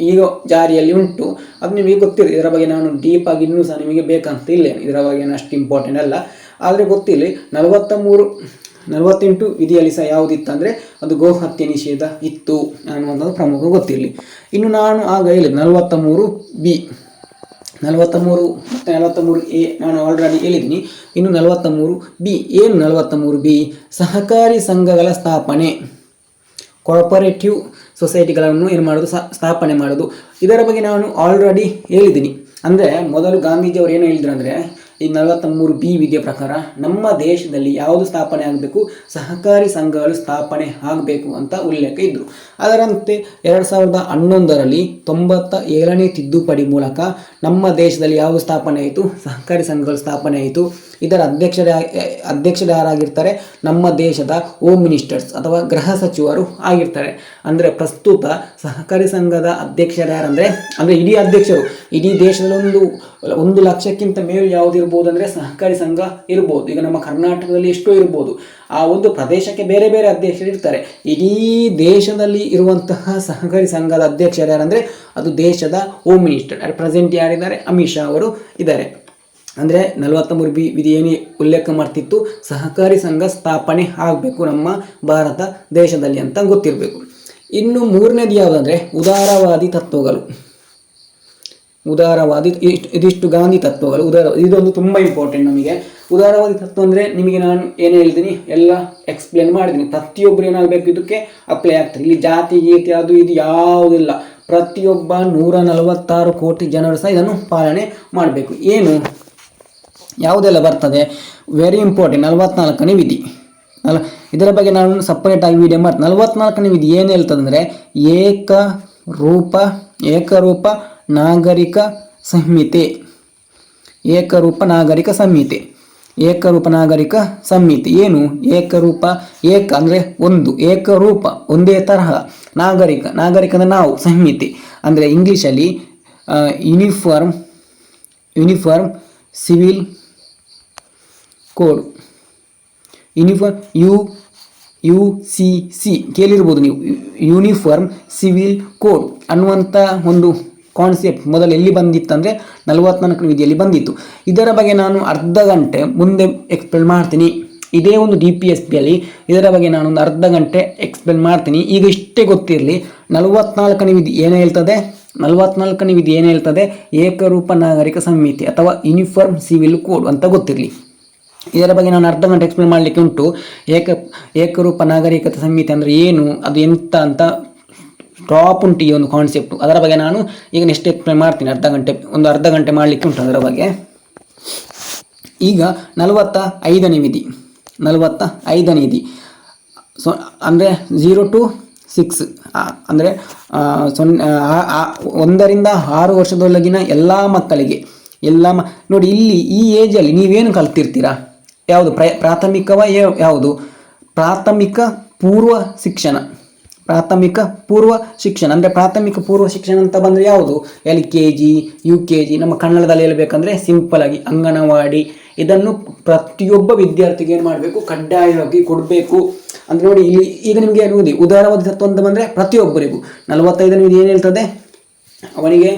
ಈಗ ಜಾರಿಯಲ್ಲಿ ಉಂಟು, ಅದು ನಿಮಗೆ ಗೊತ್ತಿದೆ. ಇದರ ಬಗ್ಗೆ ನಾನು ಡೀಪಾಗಿ ಇನ್ನೂ ಸಹ ನಿಮಗೆ ಬೇಕಂತ ಇಲ್ಲ, ಇದರ ಬಗ್ಗೆ ಅಷ್ಟು ಇಂಪಾರ್ಟೆಂಟ್ ಅಲ್ಲ. ಆದರೆ ಗೊತ್ತಿಲ್ಲ 48 ವಿಧಿಯಲ್ಲಿ ಸಹ ಯಾವುದಿತ್ತು ಅಂದರೆ ಅದು ಗೋಹತ್ಯೆ ನಿಷೇಧ ಇತ್ತು ಅನ್ನುವಂಥದ್ದು ಪ್ರಮುಖ ಗೊತ್ತಿರಲಿ. ಇನ್ನು ನಾನು ಆಗ ಹೇಳಿದೆ 43B, 43 ಮತ್ತು 43A ನಾನು ಆಲ್ರೆಡಿ ಹೇಳಿದ್ದೀನಿ. ಇನ್ನು 43B ಏನು? 43B ಸಹಕಾರಿ ಸಂಘಗಳ ಸ್ಥಾಪನೆ, ಕೋಆಪರೇಟಿವ್ ಸೊಸೈಟಿಗಳನ್ನು ಏನು ಮಾಡೋದು, ಸ್ಥಾಪನೆ ಮಾಡೋದು. ಇದರ ಬಗ್ಗೆ ನಾನು ಆಲ್ರೆಡಿ ಹೇಳಿದ್ದೀನಿ. ಅಂದರೆ ಮೊದಲು ಗಾಂಧೀಜಿಯವರು ಏನು ಹೇಳಿದ್ರು ಅಂದರೆ ಈ 43B ವಿಧಿಯ ಪ್ರಕಾರ ನಮ್ಮ ದೇಶದಲ್ಲಿ ಯಾವುದು ಸ್ಥಾಪನೆ ಆಗಬೇಕು, ಸಹಕಾರಿ ಸಂಘಗಳು ಸ್ಥಾಪನೆ ಆಗಬೇಕು ಅಂತ ಉಲ್ಲೇಖ ಇದ್ದರು. ಅದರಂತೆ 2011ರಲ್ಲಿ 97ನೇ ತಿದ್ದುಪಡಿ ಮೂಲಕ ನಮ್ಮ ದೇಶದಲ್ಲಿ ಯಾವುದು ಸ್ಥಾಪನೆ ಆಯಿತು, ಸಹಕಾರಿ ಸಂಘಗಳು ಸ್ಥಾಪನೆ ಆಯಿತು. ಇದರ ಅಧ್ಯಕ್ಷರು ಯಾರಾಗಿರ್ತಾರೆ, ನಮ್ಮ ದೇಶದ ಹೋಮ್ ಮಿನಿಸ್ಟರ್ಸ್ ಅಥವಾ ಗೃಹ ಸಚಿವರು ಆಗಿರ್ತಾರೆ. ಅಂದರೆ ಪ್ರಸ್ತುತ ಸಹಕಾರಿ ಸಂಘದ ಅಧ್ಯಕ್ಷರು ಯಾರಂದರೆ, ಅಂದರೆ ಇಡೀ ಅಧ್ಯಕ್ಷರು ಇಡೀ ದೇಶದಲ್ಲಿ 1 ಲಕ್ಷಕ್ಕಿಂತ ಮೇಲು ಯಾವುದಿರ್ಬೋದು ಅಂದರೆ ಸಹಕಾರಿ ಸಂಘ ಇರ್ಬೋದು. ಈಗ ನಮ್ಮ ಕರ್ನಾಟಕದಲ್ಲಿ ಎಷ್ಟೋ ಇರ್ಬೋದು. ಆ ಒಂದು ಪ್ರದೇಶಕ್ಕೆ ಬೇರೆ ಬೇರೆ ಅಧ್ಯಕ್ಷರು ಇರ್ತಾರೆ. ಇಡೀ ದೇಶದಲ್ಲಿ ಇರುವಂತಹ ಸಹಕಾರಿ ಸಂಘದ ಅಧ್ಯಕ್ಷರು ಯಾರಂದರೆ ಅದು ದೇಶದ ಹೋಮ್ ಮಿನಿಸ್ಟರ್. ಪ್ರೆಸೆಂಟ್ ಯಾರಿದ್ದಾರೆ, ಅಮಿತ್ ಶಾ ಅವರು ಇದ್ದಾರೆ. ಅಂದರೆ 43B ವಿಧಿ ಏನು ಉಲ್ಲೇಖ ಮಾಡ್ತಿತ್ತು, ಸಹಕಾರಿ ಸಂಘ ಸ್ಥಾಪನೆ ಆಗಬೇಕು ನಮ್ಮ ಭಾರತ ದೇಶದಲ್ಲಿ ಅಂತ ಗೊತ್ತಿರಬೇಕು. ಇನ್ನು 3ನೇದು ಯಾವುದಂದರೆ ಉದಾರವಾದಿ ತತ್ವಗಳು. ಇದಿಷ್ಟು ಗಾಂಧಿ ತತ್ವಗಳು. ಇದೊಂದು ತುಂಬ ಇಂಪಾರ್ಟೆಂಟ್ ನಮಗೆ. ಉದಾರವಾದಿ ತತ್ವ ಅಂದರೆ ನಿಮಗೆ ನಾನು ಏನು ಹೇಳ್ತೀನಿ ಎಲ್ಲ ಎಕ್ಸ್ಪ್ಲೇನ್ ಮಾಡಿದ್ದೀನಿ. ಪ್ರತಿಯೊಬ್ಬರು ಏನಾಗಬೇಕು, ಇದಕ್ಕೆ ಅಪ್ಲೈ ಆಗ್ತದೆ. ಇಲ್ಲಿ ಜಾತಿ ಗೀತಿ ಅದು ಇದು ಯಾವುದಿಲ್ಲ. ಪ್ರತಿಯೊಬ್ಬ 146 ಕೋಟಿ ಜನರು ಸಹ ಇದನ್ನು ಪಾಲನೆ ಮಾಡಬೇಕು. ಏನು ಯಾವುದೆಲ್ಲ ಬರ್ತದೆ, ವೆರಿ ಇಂಪಾರ್ಟೆಂಟ್ 44ನೇ ವಿಧಿ. ಇದರ ಬಗ್ಗೆ ನಾನು ಸಪ್ರೇಟಾಗಿ ವಿಡಿಯೋ ಮಾಡ್ತೀನಿ. 44ನೇ ವಿಧಿ ಏನು ಹೇಳ್ತದೆ ಅಂದರೆ ಏಕರೂಪ ನಾಗರಿಕ ಸಂಹಿತೆ. ಏಕರೂಪ ನಾಗರಿಕ ಸಂಹಿತೆ ಏನು? ಏಕ ಅಂದರೆ ಒಂದು, ಏಕರೂಪ ಒಂದೇ ತರಹ, ನಾಗರಿಕ ಅಂದರೆ ನಾವು, ಸಂಹಿತೆ ಅಂದರೆ ಇಂಗ್ಲೀಷಲ್ಲಿ ಯೂನಿಫಾರ್ಮ್ ಸಿವಿಲ್ ಕೋಡ್, UCC ಕೇಳಿರ್ಬೋದು ನೀವು. ಯೂನಿಫಾರ್ಮ್ ಸಿವಿಲ್ ಕೋಡ್ ಅನ್ನುವಂಥ ಒಂದು ಕಾನ್ಸೆಪ್ಟ್ ಮೊದಲು ಎಲ್ಲಿ ಬಂದಿತ್ತು ಅಂದರೆ 44ನೇ ವಿಧಿಯಲ್ಲಿ ಬಂದಿತ್ತು. ಇದರ ಬಗ್ಗೆ ನಾನು ಅರ್ಧ ಗಂಟೆ ಮುಂದೆ ಎಕ್ಸ್ಪ್ಲೇನ್ ಮಾಡ್ತೀನಿ. ಇದೇ ಒಂದು DPSPಯಲ್ಲಿ ಇದರ ಬಗ್ಗೆ ನಾನೊಂದು ಅರ್ಧ ಗಂಟೆ ಎಕ್ಸ್ಪ್ಲೇನ್ ಮಾಡ್ತೀನಿ. ಈಗ ಇಷ್ಟೇ ಗೊತ್ತಿರಲಿ, 44ನೇ ವಿಧಿ ಏನು ಹೇಳ್ತದೆ, ಏಕರೂಪ ನಾಗರಿಕ ಸಂಹಿತೆ ಅಥವಾ ಯೂನಿಫಾರ್ಮ್ ಸಿವಿಲ್ ಕೋಡ್ ಅಂತ ಗೊತ್ತಿರಲಿ. ಇದರ ಬಗ್ಗೆ ನಾನು ಅರ್ಧ ಗಂಟೆ ಎಕ್ಸ್ಪ್ಲೇನ್ ಮಾಡಲಿಕ್ಕೆ ಉಂಟು. ಏಕರೂಪ ನಾಗರಿಕತೆ ಸಂಹಿತೆ ಅಂದರೆ ಏನು, ಅದು ಎಂತ ಅಂತ ಟಾಪ್ ಉಂಟು ಈ ಒಂದು ಕಾನ್ಸೆಪ್ಟು. ಅದರ ಬಗ್ಗೆ ನಾನು ಈಗ ನೆಕ್ಸ್ಟ್ ಎಕ್ಸ್ಪ್ಲೇನ್ ಮಾಡ್ತೀನಿ. ಅರ್ಧ ಗಂಟೆ ಮಾಡಲಿಕ್ಕೆ ಉಂಟು ಅದರ ಬಗ್ಗೆ. ಈಗ 45ನೇ ವಿಧಿ ಅಂದರೆ 0 to 6 ಅಂದರೆ 1 ರಿಂದ 6 ವರ್ಷದೊಳಗಿನ ಎಲ್ಲ ಮಕ್ಕಳಿಗೆ ನೋಡಿ, ಇಲ್ಲಿ ಈ ಏಜಲ್ಲಿ ನೀವೇನು ಕಲ್ತಿರ್ತೀರಾ, ಯಾವುದು ಯಾವುದು ಪ್ರಾಥಮಿಕ ಪೂರ್ವ ಶಿಕ್ಷಣ ಅಂದರೆ ಪ್ರಾಥಮಿಕ ಪೂರ್ವ ಶಿಕ್ಷಣ ಅಂತ ಬಂದರೆ ಯಾವುದು? LKG UKG. ನಮ್ಮ ಕನ್ನಡದಲ್ಲಿ ಹೇಳಬೇಕಂದ್ರೆ ಸಿಂಪಲ್ ಆಗಿ ಅಂಗನವಾಡಿ. ಇದನ್ನು ಪ್ರತಿಯೊಬ್ಬ ವಿದ್ಯಾರ್ಥಿಗೆ ಏನು ಮಾಡಬೇಕು, ಕಡ್ಡಾಯವಾಗಿ ಕೊಡಬೇಕು ಅಂತ. ನೋಡಿ ಇಲ್ಲಿ ಈಗ ನಿಮಗೆ ನೋಡಿ ಉದಾರವಾದಿ ತತ್ವ ಅಂತ ಬಂದರೆ ಪ್ರತಿಯೊಬ್ಬರಿಗೂ 45ನೇ ವಿಧಿ ಏನು ಹೇಳ್ತದೆ, ಅವನಿಗೆ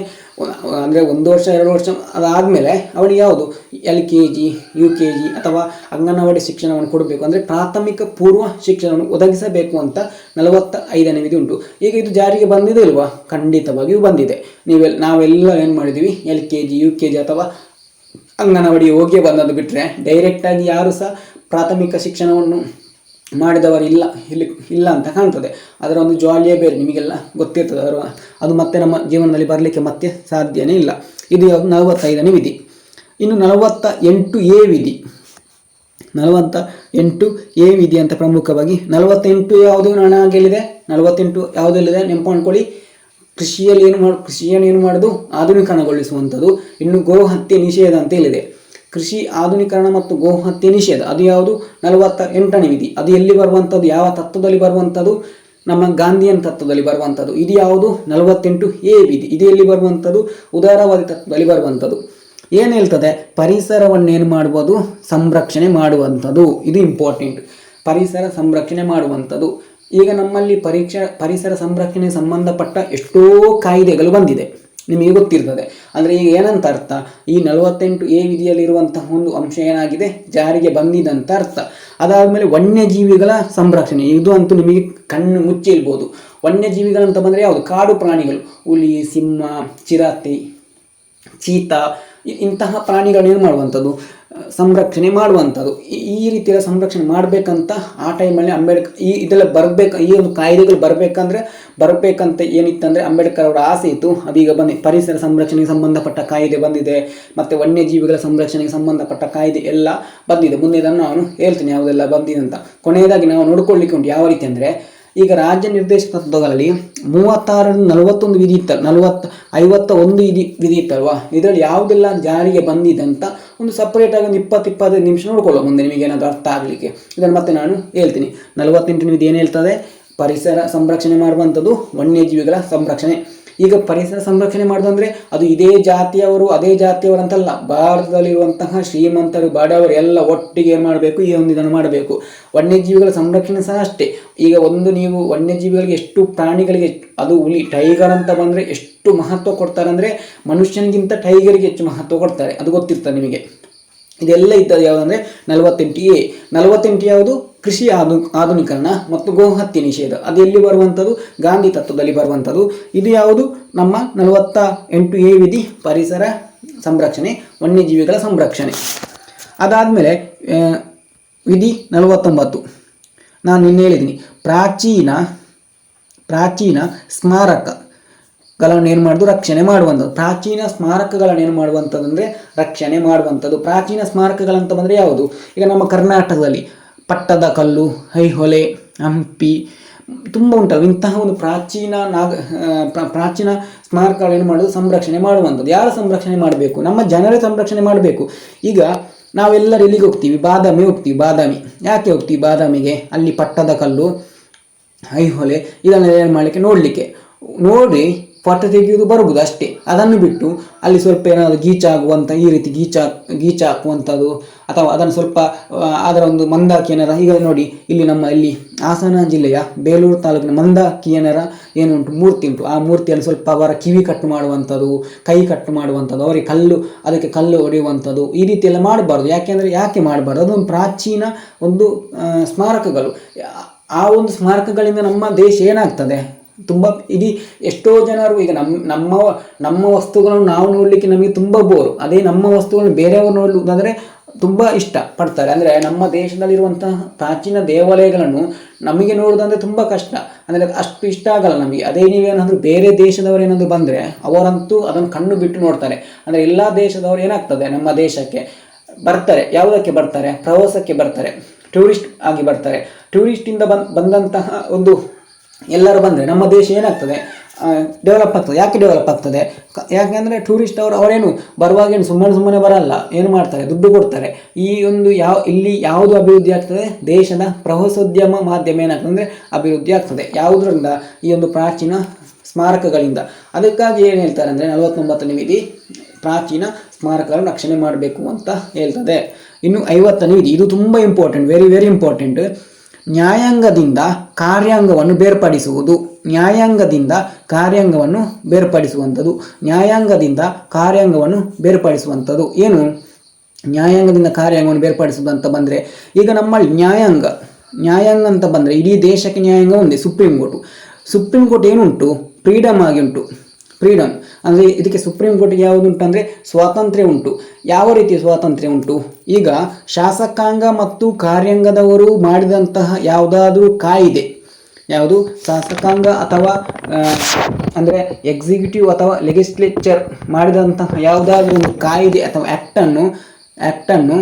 ಅಂದರೆ 1 ವರ್ಷ 2 ವರ್ಷ ಅದಾದಮೇಲೆ ಅವನಿಗೆ ಯಾವುದು LKG UKG ಅಥವಾ ಅಂಗನವಾಡಿ ಶಿಕ್ಷಣವನ್ನು ಕೊಡಬೇಕು. ಅಂದರೆ ಪ್ರಾಥಮಿಕ ಪೂರ್ವ ಶಿಕ್ಷಣವನ್ನು ಒದಗಿಸಬೇಕು ಅಂತ 45ನೇ ವಿಧಿ ಉಂಟು. ಈಗ ಇದು ಜಾರಿಗೆ ಬಂದಿದೆ ಇಲ್ವಾ? ಖಂಡಿತವಾಗಿಯೂ ಬಂದಿದೆ. ನಾವೆಲ್ಲ ಏನು ಮಾಡಿದ್ದೀವಿ, LKG UKG ಅಥವಾ ಅಂಗನವಾಡಿ ಹೋಗಿ ಬಂದದ್ದು ಬಿಟ್ಟರೆ ಡೈರೆಕ್ಟಾಗಿ ಯಾರು ಸಹ ಪ್ರಾಥಮಿಕ ಶಿಕ್ಷಣವನ್ನು ಮಾಡಿದವರು ಇಲ್ಲ ಅಂತ ಕಾಣ್ತದೆ. ಅದರ ಒಂದು ಜಾಲಿಯೇ ಬೇರೆ, ನಿಮಗೆಲ್ಲ ಗೊತ್ತಿರ್ತದೆ. ಅದು ಮತ್ತೆ ನಮ್ಮ ಜೀವನದಲ್ಲಿ ಬರಲಿಕ್ಕೆ ಮತ್ತೆ ಸಾಧ್ಯನೇ ಇಲ್ಲ. ಇದು 45ನೇ ವಿಧಿ. ಇನ್ನು 48A ವಿಧಿ. 48A ವಿಧಿ ಅಂತ ಪ್ರಮುಖವಾಗಿ 48 ಯಾವುದು ನನಗೆಲ್ಲಿದೆ, 48 ಯಾವುದೆಲ್ಲಿದೆ ನೆನಪು ಮಾಡ್ಕೊಳ್ಳಿ. ಕೃಷಿಯನ್ನು ಏನು ಮಾಡೋದು, ಆಧುನೀಕರಣಗೊಳಿಸುವಂಥದ್ದು. ಇನ್ನು ಗೋಹತ್ಯೆ ನಿಷೇಧ ಅಂತ ಹೇಳಿದೆ. ಕೃಷಿ ಆಧುನೀಕರಣ ಮತ್ತು ಗೋಹತ್ಯೆ ನಿಷೇಧ, ಅದು ಯಾವುದು 48ನೇ ವಿಧಿ. ಅದು ಎಲ್ಲಿ ಬರುವಂಥದ್ದು, ಯಾವ ತತ್ವದಲ್ಲಿ ಬರುವಂಥದ್ದು, ನಮ್ಮ ಗಾಂಧಿಯನ್ ತತ್ವದಲ್ಲಿ ಬರುವಂಥದ್ದು. ಇದು ಯಾವುದು 48A ವಿಧಿ. ಇದು ಎಲ್ಲಿ ಬರುವಂಥದ್ದು, ಉದಾರವಾದಿ ತತ್ವದಲ್ಲಿ ಬರುವಂಥದ್ದು. ಏನು ಹೇಳ್ತದೆ, ಪರಿಸರವನ್ನೇನು ಮಾಡ್ಬೋದು, ಸಂರಕ್ಷಣೆ ಮಾಡುವಂಥದ್ದು. ಇದು ಇಂಪಾರ್ಟೆಂಟ್, ಪರಿಸರ ಸಂರಕ್ಷಣೆ ಮಾಡುವಂಥದ್ದು. ಈಗ ನಮ್ಮಲ್ಲಿ ಪರಿಸರ ಸಂರಕ್ಷಣೆ ಸಂಬಂಧಪಟ್ಟ ಎಷ್ಟೋ ಕಾಯ್ದೆಗಳು ಬಂದಿದೆ, ನಿಮಗೆ ಗೊತ್ತಿರ್ತದೆ. ಅಂದರೆ ಈಗ ಏನಂತ ಅರ್ಥ, ಈ 48A ವಿಧಿಯಲ್ಲಿರುವಂತಹ ಒಂದು ಅಂಶ ಏನಾಗಿದೆ, ಜಾರಿಗೆ ಬಂದಿದಂತ ಅರ್ಥ. ಅದಾದಮೇಲೆ ವನ್ಯಜೀವಿಗಳ ಸಂರಕ್ಷಣೆ, ಇದು ಅಂತೂ ನಿಮಗೆ ಕಣ್ಣು ಮುಚ್ಚಿಲ್ಬೋದು. ವನ್ಯಜೀವಿಗಳಂತ ಬಂದರೆ ಯಾವುದು, ಕಾಡು ಪ್ರಾಣಿಗಳು, ಹುಲಿ, ಸಿಂಹ, ಚಿರತೆ, ಚೀತಾ, ಇಂತಹ ಪ್ರಾಣಿಗಳನ್ನೇನು ಮಾಡುವಂಥದ್ದು, ಸಂರಕ್ಷಣೆ ಮಾಡುವಂಥದ್ದು. ಈ ರೀತಿಯ ಸಂರಕ್ಷಣೆ ಮಾಡಬೇಕಂತ ಆ ಟೈಮಲ್ಲಿ ಅಂಬೇಡ್ಕರ್ ಇದೆಲ್ಲ ಬರಬೇಕು, ಈ ಒಂದು ಕಾಯ್ದೆಗಳು ಬರಬೇಕಂತ ಏನಿತ್ತಂದರೆ ಅಂಬೇಡ್ಕರ್ ಅವರ ಆಸೆ ಇತ್ತು. ಅದೀಗ ಪರಿಸರ ಸಂರಕ್ಷಣೆಗೆ ಸಂಬಂಧಪಟ್ಟ ಕಾಯ್ದೆ ಬಂದಿದೆ, ಮತ್ತು ವನ್ಯಜೀವಿಗಳ ಸಂರಕ್ಷಣೆಗೆ ಸಂಬಂಧಪಟ್ಟ ಕಾಯ್ದೆ ಎಲ್ಲ ಬಂದಿದೆ. ಮುಂದೆ ಇದನ್ನು ನಾನು ಹೇಳ್ತೀನಿ ಯಾವುದೆಲ್ಲ ಬಂದಿದೆ ಅಂತ. ಕೊನೆಯದಾಗಿ ನಾವು ನೋಡ್ಕೊಳ್ಳಿಕ್ಕೆ ಉಂಟು ಯಾವ ರೀತಿ ಅಂದರೆ, ಈಗ ರಾಜ್ಯ ನಿರ್ದೇಶಕ ತತ್ವಗಳಲ್ಲಿ 36 41 ವಿಧಿ ಇತ್ತಲ್ಲ, 51 ವಿಧಿ ಇತ್ತಲ್ವಾ, ಇದರಲ್ಲಿ ಯಾವುದೆಲ್ಲ ಜಾರಿಗೆ ಬಂದಿದೆ ಅಂತ ಒಂದು ಸಪ್ರೇಟಾಗಿ ಒಂದು 20-25 ನಿಮಿಷ ನೋಡ್ಕೊಳ್ಳೋ ಮುಂದೆ, ನಿಮಗೆ ಏನಾದರೂ ಅರ್ಥ ಆಗಲಿಕ್ಕೆ. ಇದನ್ನು ಮತ್ತೆ ನಾನು ಹೇಳ್ತೀನಿ. 48ನೇ ವಿಧಿ ಏನು ಹೇಳ್ತದೆ, ಪರಿಸರ ಸಂರಕ್ಷಣೆ ಮಾಡುವಂಥದ್ದು, ವನ್ಯಜೀವಿಗಳ ಸಂರಕ್ಷಣೆ. ಈಗ ಪರಿಸರ ಸಂರಕ್ಷಣೆ ಮಾಡೋದಂದರೆ ಅದು ಇದೇ ಜಾತಿಯವರು ಅದೇ ಜಾತಿಯವರಂತಲ್ಲ, ಭಾರತದಲ್ಲಿರುವಂತಹ ಶ್ರೀಮಂತರು ಬಡವರು ಎಲ್ಲ ಒಟ್ಟಿಗೆ ಏನು ಮಾಡಬೇಕು, ಈ ಒಂದು ಇದನ್ನು ಮಾಡಬೇಕು. ವನ್ಯಜೀವಿಗಳ ಸಂರಕ್ಷಣೆ ಸಹ ಅಷ್ಟೇ. ಈಗ ನೀವು ವನ್ಯಜೀವಿಗಳಿಗೆ ಎಷ್ಟು ಪ್ರಾಣಿಗಳಿಗೆ, ಅದು ಹುಲಿ, ಟೈಗರ್ ಅಂತ ಬಂದರೆ ಎಷ್ಟು ಮಹತ್ವ ಕೊಡ್ತಾರೆ ಅಂದರೆ ಮನುಷ್ಯನಿಗಿಂತ ಟೈಗರಿಗೆ ಹೆಚ್ಚು ಮಹತ್ವ ಕೊಡ್ತಾರೆ, ಅದು ಗೊತ್ತಿರ್ತದೆ ನಿಮಗೆ. ಇದೆಲ್ಲ ಇದ್ದದ್ದು ಯಾವುದಂದರೆ 48A. 48 ಯಾವುದು, ಕೃಷಿ ಆಧುನೀಕರಣ ಮತ್ತು ಗೋಹತ್ಯೆ ನಿಷೇಧ. ಅದು ಎಲ್ಲಿ ಬರುವಂಥದ್ದು, ಗಾಂಧಿ ತತ್ವದಲ್ಲಿ ಬರುವಂಥದ್ದು. ಇದು ಯಾವುದು, ನಮ್ಮ 48A ವಿಧಿ, ಪರಿಸರ ಸಂರಕ್ಷಣೆ, ವನ್ಯಜೀವಿಗಳ ಸಂರಕ್ಷಣೆ. ಅದಾದಮೇಲೆ ವಿಧಿ 49, ನಾನು ನಿನ್ನೆ ಹೇಳಿದ್ದೀನಿ, ಪ್ರಾಚೀನ ಸ್ಮಾರಕಗಳನ್ನು ಏನು ಮಾಡೋದು, ರಕ್ಷಣೆ ಮಾಡುವಂಥದ್ದು. ಪ್ರಾಚೀನ ಸ್ಮಾರಕಗಳನ್ನು ಏನು ಮಾಡುವಂಥದ್ದು ಅಂದರೆ ರಕ್ಷಣೆ ಮಾಡುವಂಥದ್ದು. ಪ್ರಾಚೀನ ಸ್ಮಾರಕಗಳಂತ ಬಂದರೆ ಯಾವುದು, ಈಗ ನಮ್ಮ ಕರ್ನಾಟಕದಲ್ಲಿ ಪಟ್ಟದಕಲ್ಲು, ಐಹೊಳೆ, ಹಂಪಿ ತುಂಬ ಉಂಟಲ್ಲ. ಇಂತಹ ಒಂದು ಪ್ರಾಚೀನ ಸ್ಮಾರಕಗಳೇನು ಮಾಡೋದು, ಸಂರಕ್ಷಣೆ ಮಾಡುವಂಥದ್ದು. ಯಾರು ಸಂರಕ್ಷಣೆ ಮಾಡಬೇಕು, ನಮ್ಮ ಜನರೇ ಸಂರಕ್ಷಣೆ ಮಾಡಬೇಕು. ಈಗ ನಾವೆಲ್ಲರೂ ಎಲ್ಲಿಗೆ ಹೋಗ್ತೀವಿ, ಬಾದಾಮಿ ಹೋಗ್ತೀವಿ. ಯಾಕೆ ಹೋಗ್ತೀವಿ ಬಾದಾಮಿಗೆ, ಅಲ್ಲಿ ಪಟ್ಟದಕಲ್ಲು, ಐಹೊಳೆ ಇದನ್ನು ಏನು ಮಾಡಲಿಕ್ಕೆ, ನೋಡಿ ಫೋಟೋ ತೆಗೆಯುವುದು ಬರುವುದು ಅಷ್ಟೇ. ಅದನ್ನು ಬಿಟ್ಟು ಅಲ್ಲಿ ಸ್ವಲ್ಪ ಏನಾದರೂ ಗೀಚಾಗುವಂಥ, ಈ ರೀತಿ ಗೀಚ ಹಾಕುವಂಥದ್ದು, ಅಥವಾ ಅದನ್ನು ಸ್ವಲ್ಪ ಅದರ ಒಂದು ಮಂದಾಕಿಯನರ, ಈಗ ನೋಡಿ ಇಲ್ಲಿ ಹಾಸನ ಜಿಲ್ಲೆಯ ಬೇಲೂರು ತಾಲೂಕಿನ ಮಂದಾಕಿಯನರ ಏನುಂಟು, ಮೂರ್ತಿ ಉಂಟು. ಆ ಮೂರ್ತಿಯನ್ನು ಸ್ವಲ್ಪ ಅವರ ಕಿವಿ ಕಟ್ಟು ಮಾಡುವಂಥದ್ದು, ಕೈ ಕಟ್ಟು ಮಾಡುವಂಥದ್ದು, ಅವರಿಗೆ ಅದಕ್ಕೆ ಕಲ್ಲು ಹೊಡೆಯುವಂಥದ್ದು, ಈ ರೀತಿ ಎಲ್ಲ ಮಾಡಬಾರ್ದು. ಯಾಕೆ ಮಾಡಬಾರ್ದು, ಅದೊಂದು ಪ್ರಾಚೀನ ಒಂದು ಸ್ಮಾರಕಗಳು. ಆ ಒಂದು ಸ್ಮಾರಕಗಳಿಂದ ನಮ್ಮ ದೇಶ ಏನಾಗ್ತದೆ, ತುಂಬ ಎಷ್ಟೋ ಜನರು ಈಗ ನಮ್ಮ ವಸ್ತುಗಳನ್ನು ನಾವು ನೋಡಲಿಕ್ಕೆ ನಮಗೆ ತುಂಬ ಬೋರು. ಅದೇ ನಮ್ಮ ವಸ್ತುಗಳನ್ನು ಬೇರೆಯವರು ನೋಡುವುದಾದರೆ ತುಂಬ ಇಷ್ಟ ಪಡ್ತಾರೆ. ಅಂದರೆ ನಮ್ಮ ದೇಶದಲ್ಲಿರುವಂತಹ ಪ್ರಾಚೀನ ದೇವಾಲಯಗಳನ್ನು ನಮಗೆ ನೋಡೋದಂದರೆ ತುಂಬ ಕಷ್ಟ, ಅಂದರೆ ಅಷ್ಟು ಇಷ್ಟ ಆಗಲ್ಲ ನಮಗೆ. ಅದೇ ನೀವೇನಾದರೂ ಬೇರೆ ದೇಶದವರು ಏನಾದರೂ ಬಂದರೆ ಅವರಂತೂ ಅದನ್ನು ಕಣ್ಣು ಬಿಟ್ಟು ನೋಡ್ತಾರೆ. ಅಂದರೆ ಎಲ್ಲ ದೇಶದವರು ಏನಾಗ್ತದೆ, ನಮ್ಮ ದೇಶಕ್ಕೆ ಬರ್ತಾರೆ. ಯಾವುದಕ್ಕೆ ಬರ್ತಾರೆ, ಪ್ರವಾಸಕ್ಕೆ ಬರ್ತಾರೆ, ಟೂರಿಸ್ಟ್ ಆಗಿ ಬರ್ತಾರೆ. ಟೂರಿಸ್ಟಿಂದ ಬಂದಂತಹ ಒಂದು ಎಲ್ಲರೂ ಬಂದರೆ ನಮ್ಮ ದೇಶ ಏನಾಗ್ತದೆ, ಡೆವಲಪ್ ಆಗ್ತದೆ. ಯಾಕೆ ಡೆವಲಪ್ ಆಗ್ತದೆ, ಯಾಕೆಂದರೆ ಟೂರಿಸ್ಟ್ ಅವರೇನು ಬರುವಾಗೇನು ಸುಮ್ಮನೆ ಬರಲ್ಲ, ಏನು ಮಾಡ್ತಾರೆ, ದುಡ್ಡು ಕೊಡ್ತಾರೆ. ಇಲ್ಲಿ ಯಾವುದು ಅಭಿವೃದ್ಧಿ ಆಗ್ತದೆ, ದೇಶದ ಪ್ರವಾಸೋದ್ಯಮ ಮಾಧ್ಯಮ ಏನಾಗ್ತದೆ ಅಂದರೆ ಅಭಿವೃದ್ಧಿ ಆಗ್ತದೆ. ಯಾವುದರಿಂದ, ಈ ಒಂದು ಪ್ರಾಚೀನ ಸ್ಮಾರಕಗಳಿಂದ. ಅದಕ್ಕಾಗಿ ಏನು ಹೇಳ್ತಾರೆ ಅಂದರೆ 49ನೇ ವಿಧಿ, ಪ್ರಾಚೀನ ಸ್ಮಾರಕಗಳನ್ನು ರಕ್ಷಣೆ ಮಾಡಬೇಕು ಅಂತ ಹೇಳ್ತದೆ. ಇನ್ನು 50ನೇ ವಿಧಿ, ಇದು ತುಂಬ ಇಂಪಾರ್ಟೆಂಟ್, ವೆರಿ ವೆರಿ ಇಂಪಾರ್ಟೆಂಟ್. ನ್ಯಾಯಾಂಗದಿಂದ ಕಾರ್ಯಾಂಗವನ್ನು ಬೇರ್ಪಡಿಸುವುದು. ನ್ಯಾಯಾಂಗದಿಂದ ಕಾರ್ಯಾಂಗವನ್ನು ಬೇರ್ಪಡಿಸುವಂಥದ್ದು ಏನು, ನ್ಯಾಯಾಂಗದಿಂದ ಕಾರ್ಯಾಂಗವನ್ನು ಬೇರ್ಪಡಿಸುವುದು ಅಂತ ಬಂದರೆ, ಈಗ ನಮ್ಮಲ್ಲಿ ನ್ಯಾಯಾಂಗ ಅಂತ ಬಂದರೆ ಇಡೀ ದೇಶಕ್ಕೆ ನ್ಯಾಯಾಂಗ ಒಂದೇ, ಸುಪ್ರೀಂ ಕೋರ್ಟ್ ಏನುಂಟು, ಫ್ರೀಡಮ್ ಆಗಿ ಉಂಟು. ಫ್ರೀಡಮ್ ಅಂದರೆ ಇದಕ್ಕೆ ಸುಪ್ರೀಂ ಕೋರ್ಟ್ಗೆ ಯಾವುದುಂಟು ಅಂದರೆ ಸ್ವಾತಂತ್ರ್ಯ ಉಂಟು. ಯಾವ ರೀತಿಯ ಸ್ವಾತಂತ್ರ್ಯ ಉಂಟು? ಈಗ ಶಾಸಕಾಂಗ ಮತ್ತು ಕಾರ್ಯಾಂಗದವರು ಮಾಡಿದಂತಹ ಯಾವುದಾದ್ರೂ ಕಾಯಿದೆ, ಯಾವುದು ಶಾಸಕಾಂಗ ಅಥವಾ ಅಂದರೆ ಎಕ್ಸಿಕ್ಯೂಟಿವ್ ಅಥವಾ ಲೆಗಿಸ್ಲೇಚರ್ ಮಾಡಿದಂತಹ ಯಾವುದಾದ್ರೂ ಒಂದು ಕಾಯಿದೆ ಅಥವಾ ಆ್ಯಕ್ಟನ್ನು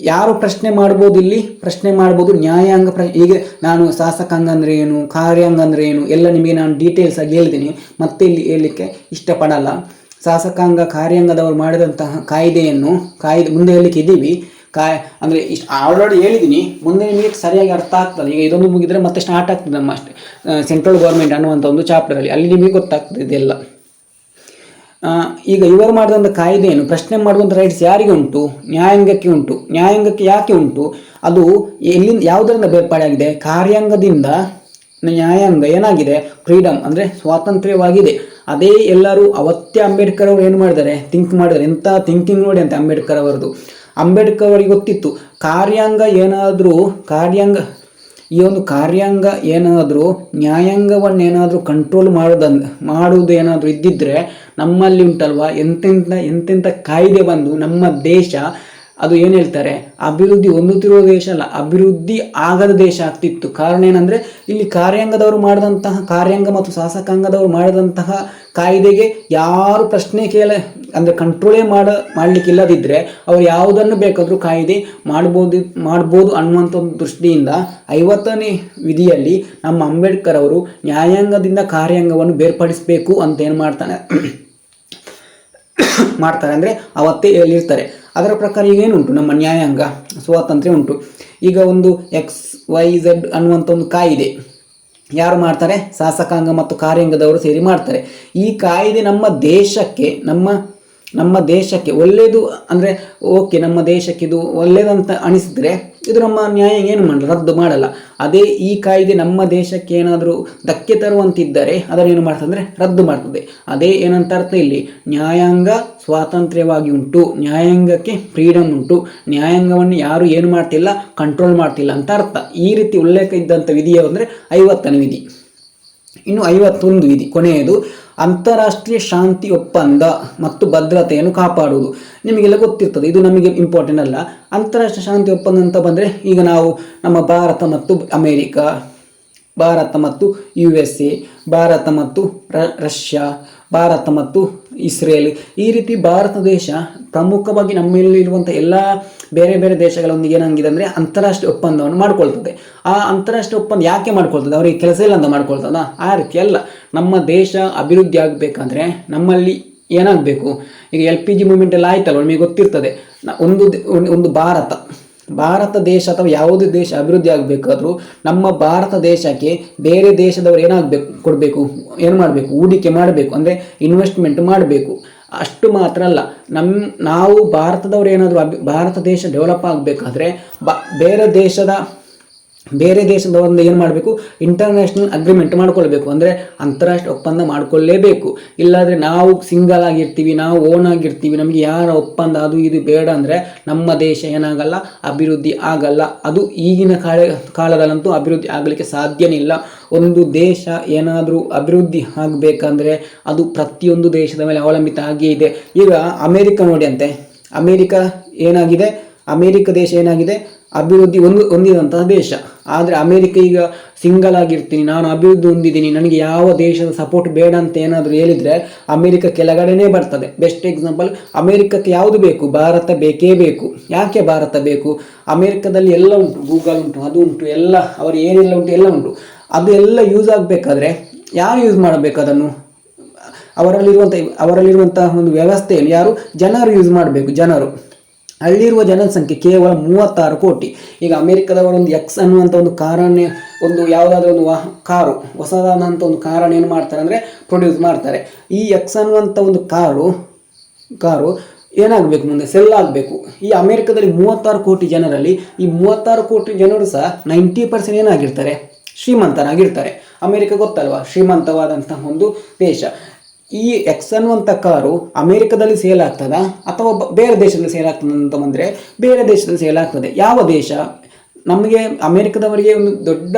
ಯಾರು ಪ್ರಶ್ನೆ ಮಾಡ್ಬೋದು? ಇಲ್ಲಿ ಪ್ರಶ್ನೆ ಮಾಡ್ಬೋದು ನ್ಯಾಯಾಂಗ. ಈಗ ನಾನು ಶಾಸಕಾಂಗ ಅಂದರೆ ಏನು, ಕಾರ್ಯಾಂಗ ಅಂದರೆ ಏನು ಎಲ್ಲ ನಿಮಗೆ ನಾನು ಡೀಟೇಲ್ಸ್ ಆಗಿ ಹೇಳಿದ್ದೀನಿ, ಮತ್ತೆ ಇಲ್ಲಿ ಹೇಳಲಿಕ್ಕೆ ಇಷ್ಟಪಡಲ್ಲ. ಶಾಸಕಾಂಗ ಕಾರ್ಯಾಂಗದವರು ಮಾಡಿದಂತಹ ಕಾಯ್ದೆ ಮುಂದೆ ಹೇಳಲಿಕ್ಕೆ ಇದ್ದೀವಿ. ಅಂದರೆ ಇಷ್ಟು ಆಲ್ರೆಡಿ ಹೇಳಿದ್ದೀನಿ, ಮುಂದೆ ನಿಮಗೆ ಸರಿಯಾಗಿ ಅರ್ಥ ಆಗ್ತದೆ. ಈಗ ಇದೊಂದು ಮುಗಿದರೆ ಮತ್ತೆ ಸ್ಟಾರ್ಟ್ ಆಗ್ತದೆ ನಮ್ಮ ಸೆಂಟ್ರಲ್ ಗೌರ್ಮೆಂಟ್ ಅನ್ನುವಂಥ ಒಂದು ಚಾಪ್ಟರಲ್ಲಿ, ಅಲ್ಲಿ ನಿಮಗೆ ಗೊತ್ತಾಗ್ತದೆ ಇದೆಲ್ಲ. ಈಗ ಇವರು ಮಾಡಿದಂಥ ಕಾಯ್ದೆಯನ್ನು ಪ್ರಶ್ನೆ ಮಾಡುವಂಥ ರೈಟ್ಸ್ ಯಾರಿಗೆ ಉಂಟು? ನ್ಯಾಯಾಂಗಕ್ಕೆ ಉಂಟು. ನ್ಯಾಯಾಂಗಕ್ಕೆ ಯಾಕೆ ಉಂಟು? ಅದು ಯಾವುದರಿಂದ ಬೇರ್ಪಾಡಾಗಿದೆ? ಕಾರ್ಯಾಂಗದಿಂದ ನ್ಯಾಯಾಂಗ ಏನಾಗಿದೆ? ಫ್ರೀಡಮ್ ಅಂದರೆ ಸ್ವಾತಂತ್ರ್ಯವಾಗಿದೆ. ಅದೇ ಎಲ್ಲರೂ ಅವತ್ತೇ ಅಂಬೇಡ್ಕರ್ ಅವರು ಏನು ಮಾಡಿದ್ದಾರೆ? ಥಿಂಕ್ ಮಾಡಿದ್ದಾರೆ. ಎಂಥ ಥಿಂಕಿಂಗ್ ನೋಡಿ ಅಂತ ಅಂಬೇಡ್ಕರ್ ಅವರದು. ಅಂಬೇಡ್ಕರ್ ಅವರಿಗೆ ಗೊತ್ತಿತ್ತು ಈ ಒಂದು ಕಾರ್ಯಾಂಗ ಏನಾದರೂ ನ್ಯಾಯಾಂಗವನ್ನೇನಾದರೂ ಕಂಟ್ರೋಲ್ ಮಾಡುವುದು ಏನಾದರೂ ಇದ್ದಿದ್ದರೆ ನಮ್ಮಲ್ಲಿ ಉಂಟಲ್ವ ಎಂತೆಂಥ ಕಾಯ್ದೆ ಬಂದು ನಮ್ಮ ದೇಶ ಅದು ಏನು ಹೇಳ್ತಾರೆ, ಅಭಿವೃದ್ಧಿ ಹೊಂದುತ್ತಿರುವ ದೇಶ ಅಲ್ಲ, ಅಭಿವೃದ್ಧಿ ಆಗದ ದೇಶ ಆಗ್ತಿತ್ತು. ಕಾರಣ ಏನಂದರೆ ಇಲ್ಲಿ ಕಾರ್ಯಾಂಗ ಮತ್ತು ಶಾಸಕಾಂಗದವರು ಮಾಡಿದಂತಹ ಕಾಯ್ದೆಗೆ ಯಾರು ಪ್ರಶ್ನೆ ಅಂದರೆ ಕಂಟ್ರೋಲೇ ಮಾಡಲಿಕ್ಕಿಲ್ಲದಿದ್ದರೆ ಅವರು ಯಾವುದನ್ನು ಬೇಕಾದರೂ ಕಾಯ್ದೆ ಮಾಡ್ಬೋದು ಅನ್ನುವಂಥ ಒಂದು ದೃಷ್ಟಿಯಿಂದ 50ನೇ ವಿಧಿಯಲ್ಲಿ ನಮ್ಮ ಅಂಬೇಡ್ಕರ್ ಅವರು ನ್ಯಾಯಾಂಗದಿಂದ ಕಾರ್ಯಾಂಗವನ್ನು ಬೇರ್ಪಡಿಸಬೇಕು ಅಂತ ಏನು ಮಾಡ್ತಾರೆ ಅಂದರೆ ಅವತ್ತೇ ಹೇಳಿರ್ತಾರೆ. ಅದರ ಪ್ರಕಾರ ಈಗ ಏನುಂಟು? ನಮ್ಮ ನ್ಯಾಯಾಂಗ ಸ್ವಾತಂತ್ರ್ಯ ಉಂಟು. ಈಗ ಒಂದು XYZ ಅನ್ನುವಂಥ ಒಂದು ಕಾಯಿದೆ ಯಾರು ಮಾಡ್ತಾರೆ? ಶಾಸಕಾಂಗ ಮತ್ತು ಕಾರ್ಯಾಂಗದವರು ಸೇರಿ ಮಾಡ್ತಾರೆ. ಈ ಕಾಯ್ದೆ ನಮ್ಮ ದೇಶಕ್ಕೆ ಒಳ್ಳೆಯದು ಅಂದರೆ ಓಕೆ, ನಮ್ಮ ದೇಶಕ್ಕೆ ಇದು ಒಳ್ಳೆಯದಂತ ಅನಿಸಿದರೆ ಇದು ನಮ್ಮ ನ್ಯಾಯಾಂಗ ಏನು ಮಾಡಲ್ಲ, ರದ್ದು ಮಾಡಲ್ಲ. ಅದೇ ಈ ಕಾಯ್ದೆ ನಮ್ಮ ದೇಶಕ್ಕೆ ಏನಾದರೂ ಧಕ್ಕೆ ತರುವಂತಿದ್ದರೆ ಅದನ್ನೇನು ಮಾಡ್ತದೆ ಅಂದರೆ ರದ್ದು ಮಾಡ್ತದೆ. ಅದೇ ಏನಂತ ಅರ್ಥ ಇಲ್ಲಿ? ನ್ಯಾಯಾಂಗ ಸ್ವಾತಂತ್ರ್ಯವಾಗಿ ಉಂಟು, ನ್ಯಾಯಾಂಗಕ್ಕೆ ಫ್ರೀಡಮ್ ಉಂಟು, ನ್ಯಾಯಾಂಗವನ್ನು ಯಾರು ಏನು ಮಾಡ್ತಿಲ್ಲ, ಕಂಟ್ರೋಲ್ ಮಾಡ್ತಿಲ್ಲ ಅಂತ ಅರ್ಥ. ಈ ರೀತಿ ಉಲ್ಲೇಖ ಇದ್ದಂಥ ವಿಧಿ ಅಂದರೆ 50ನೇ ವಿಧಿ. ಇನ್ನು 51 ವಿಧಿ ಕೊನೆಯದು, ಅಂತಾರಾಷ್ಟ್ರೀಯ ಶಾಂತಿ ಒಪ್ಪಂದ ಮತ್ತು ಭದ್ರತೆಯನ್ನು ಕಾಪಾಡುವುದು. ನಿಮಗೆಲ್ಲ ಗೊತ್ತಿರ್ತದೆ, ಇದು ನಮಗೆ ಇಂಪಾರ್ಟೆಂಟ್ ಅಲ್ಲ. ಅಂತಾರಾಷ್ಟ್ರೀಯ ಶಾಂತಿ ಒಪ್ಪಂದ ಅಂತ ಬಂದರೆ ಈಗ ನಾವು ನಮ್ಮ ಭಾರತ ಮತ್ತು ಅಮೇರಿಕಾ, ಭಾರತ ಮತ್ತು USA, ಭಾರತ ಮತ್ತು ರಷ್ಯಾ, ಭಾರತ ಮತ್ತು ಇಸ್ರೇಲ್, ಈ ರೀತಿ ಭಾರತ ದೇಶ ಪ್ರಮುಖವಾಗಿ ನಮ್ಮಲ್ಲಿರುವಂಥ ಎಲ್ಲ ಬೇರೆ ಬೇರೆ ದೇಶಗಳೊಂದಿಗೆ ಏನಾಗಿದೆ ಅಂದರೆ ಅಂತಾರಾಷ್ಟ್ರೀಯ ಒಪ್ಪಂದವನ್ನು ಮಾಡ್ಕೊಳ್ತದೆ. ಆ ಅಂತಾರಾಷ್ಟ್ರೀಯ ಒಪ್ಪಂದ ಯಾಕೆ ಮಾಡ್ಕೊಳ್ತದೆ? ಅವರಿಗೆ ಕೆಲಸ ಇಲ್ಲ ಅಂತ ಮಾಡ್ಕೊಳ್ತದ? ಆ ರೀತಿ ಅಲ್ಲ. ನಮ್ಮ ದೇಶ ಅಭಿವೃದ್ಧಿ ಆಗಬೇಕಂದ್ರೆ ನಮ್ಮಲ್ಲಿ ಏನಾಗಬೇಕು? ಈಗ LPG ಮೂವ್ಮೆಂಟ್ ಎಲ್ಲ ಆಯ್ತಲ್ಲ, ನಿಮಗೆ ಗೊತ್ತಿರ್ತದೆ. ಒಂದು ಭಾರತ ದೇಶ ಅಥವಾ ಯಾವುದೇ ದೇಶ ಅಭಿವೃದ್ಧಿ ಆಗಬೇಕಾದ್ರೂ ನಮ್ಮ ಭಾರತ ದೇಶಕ್ಕೆ ಬೇರೆ ದೇಶದವರು ಏನು ಮಾಡಬೇಕು? ಹೂಡಿಕೆ ಮಾಡಬೇಕು, ಅಂದರೆ ಇನ್ವೆಸ್ಟ್ಮೆಂಟ್ ಮಾಡಬೇಕು. ಅಷ್ಟು ಮಾತ್ರ ಅಲ್ಲ, ನಾವು ಭಾರತದವರು ಏನಾದರೂ ಭಾರತ ದೇಶ ಡೆವಲಪ್ ಆಗಬೇಕಾದ್ರೆ ಬೇರೆ ದೇಶದವರಿಂದ ಏನು ಮಾಡಬೇಕು? ಇಂಟರ್ನ್ಯಾಷನಲ್ ಅಗ್ರಿಮೆಂಟ್ ಮಾಡ್ಕೊಳ್ಬೇಕು, ಅಂದರೆ ಅಂತಾರಾಷ್ಟ್ರೀಯ ಒಪ್ಪಂದ ಮಾಡಿಕೊಳ್ಳೇಬೇಕು. ಇಲ್ಲಾಂದರೆ ನಾವು ಸಿಂಗಲ್ ಆಗಿರ್ತೀವಿ, ನಾವು ಓನ್ ಆಗಿರ್ತೀವಿ, ನಮಗೆ ಯಾರ ಒಪ್ಪಂದ ಅದು ಇದು ಬೇಡ ಅಂದರೆ ನಮ್ಮ ದೇಶ ಏನಾಗಲ್ಲ, ಅಭಿವೃದ್ಧಿ ಆಗಲ್ಲ. ಅದು ಈಗಿನ ಕಾಲದಲ್ಲಂತೂ ಅಭಿವೃದ್ಧಿ ಆಗಲಿಕ್ಕೆ ಸಾಧ್ಯನೇ ಇಲ್ಲ. ಒಂದು ದೇಶ ಏನಾದರೂ ಅಭಿವೃದ್ಧಿ ಆಗಬೇಕಂದ್ರೆ ಅದು ಪ್ರತಿಯೊಂದು ದೇಶದ ಮೇಲೆ ಅವಲಂಬಿತ ಆಗಿಯೇ ಇದೆ. ಈಗ ಅಮೇರಿಕ ನೋಡಿ ಅಂತೆ, ಅಮೇರಿಕ ದೇಶ ಏನಾಗಿದೆ? ಅಭಿವೃದ್ಧಿ ಹೊಂದಿದಂತಹ ದೇಶ. ಆದರೆ ಅಮೇರಿಕ ಈಗ ಸಿಂಗಲ್ ಆಗಿರ್ತೀನಿ, ನಾನು ಅಭಿವೃದ್ಧಿ ಹೊಂದಿದ್ದೀನಿ, ನನಗೆ ಯಾವ ದೇಶದ ಸಪೋರ್ಟ್ ಬೇಡ ಅಂತ ಏನಾದರೂ ಹೇಳಿದರೆ ಅಮೇರಿಕ ಕೆಳಗಡೆನೇ ಬರ್ತದೆ. ಬೆಸ್ಟ್ ಎಕ್ಸಾಂಪಲ್, ಅಮೇರಿಕಕ್ಕೆ ಯಾವುದು ಬೇಕು? ಭಾರತ ಬೇಕೇ ಬೇಕು. ಯಾಕೆ ಭಾರತ ಬೇಕು? ಅಮೇರಿಕದಲ್ಲಿ ಎಲ್ಲ ಉಂಟು, ಗೂಗಲ್ ಉಂಟು, ಅದು ಉಂಟು, ಎಲ್ಲ ಅವರು ಏನೆಲ್ಲ ಉಂಟು ಎಲ್ಲ ಉಂಟು. ಅದು ಎಲ್ಲ ಯೂಸ್ ಆಗಬೇಕಾದ್ರೆ ಯಾರು ಯೂಸ್ ಮಾಡಬೇಕು? ಅದನ್ನು ಅವರಲ್ಲಿರುವಂತಹ ಒಂದು ವ್ಯವಸ್ಥೆಯಲ್ಲಿ ಯಾರು? ಜನರು ಯೂಸ್ ಮಾಡಬೇಕು. ಅಲ್ಲಿರುವ ಜನಸಂಖ್ಯೆ ಕೇವಲ 36 ಕೋಟಿ. ಈಗ ಅಮೇರಿಕದವರೊಂದು X ಅನ್ನುವಂಥ ಒಂದು ಕಾರನ್ನು, ಒಂದು ಯಾವುದಾದ್ರೂ ಒಂದು ಕಾರು, ಹೊಸದಾದಂಥ ಒಂದು ಕಾರನ್ನು ಏನು ಮಾಡ್ತಾರೆ ಅಂದರೆ ಪ್ರೊಡ್ಯೂಸ್ ಮಾಡ್ತಾರೆ. ಈ X ಅನ್ನುವಂಥ ಒಂದು ಕಾರು ಏನಾಗಬೇಕು? ಮುಂದೆ ಸೆಲ್ ಆಗಬೇಕು. ಈ ಅಮೇರಿಕದಲ್ಲಿ 36 ಕೋಟಿ ಜನರಲ್ಲಿ ಈ 36 ಕೋಟಿ ಜನರು ಸಹ 90% ಏನಾಗಿರ್ತಾರೆ? ಶ್ರೀಮಂತರಾಗಿರ್ತಾರೆ. ಅಮೇರಿಕ ಗೊತ್ತಲ್ವಾ, ಶ್ರೀಮಂತವಾದಂತಹ ಒಂದು ದೇಶ. ಈ X ಅನ್ನುವಂಥ ಕಾರು ಅಮೇರಿಕದಲ್ಲಿ ಸೇಲ್ ಆಗ್ತದಾ ಅಥವಾ ಬೇರೆ ದೇಶದಲ್ಲಿ ಸೇಲ್ ಆಗ್ತದೆ ಅಂತ ಬಂದರೆ ಬೇರೆ ದೇಶದಲ್ಲಿ ಸೇಲ್ ಆಗ್ತದೆ. ಯಾವ ದೇಶ? ನಮಗೆ ಅಮೇರಿಕದವರಿಗೆ ಒಂದು ದೊಡ್ಡ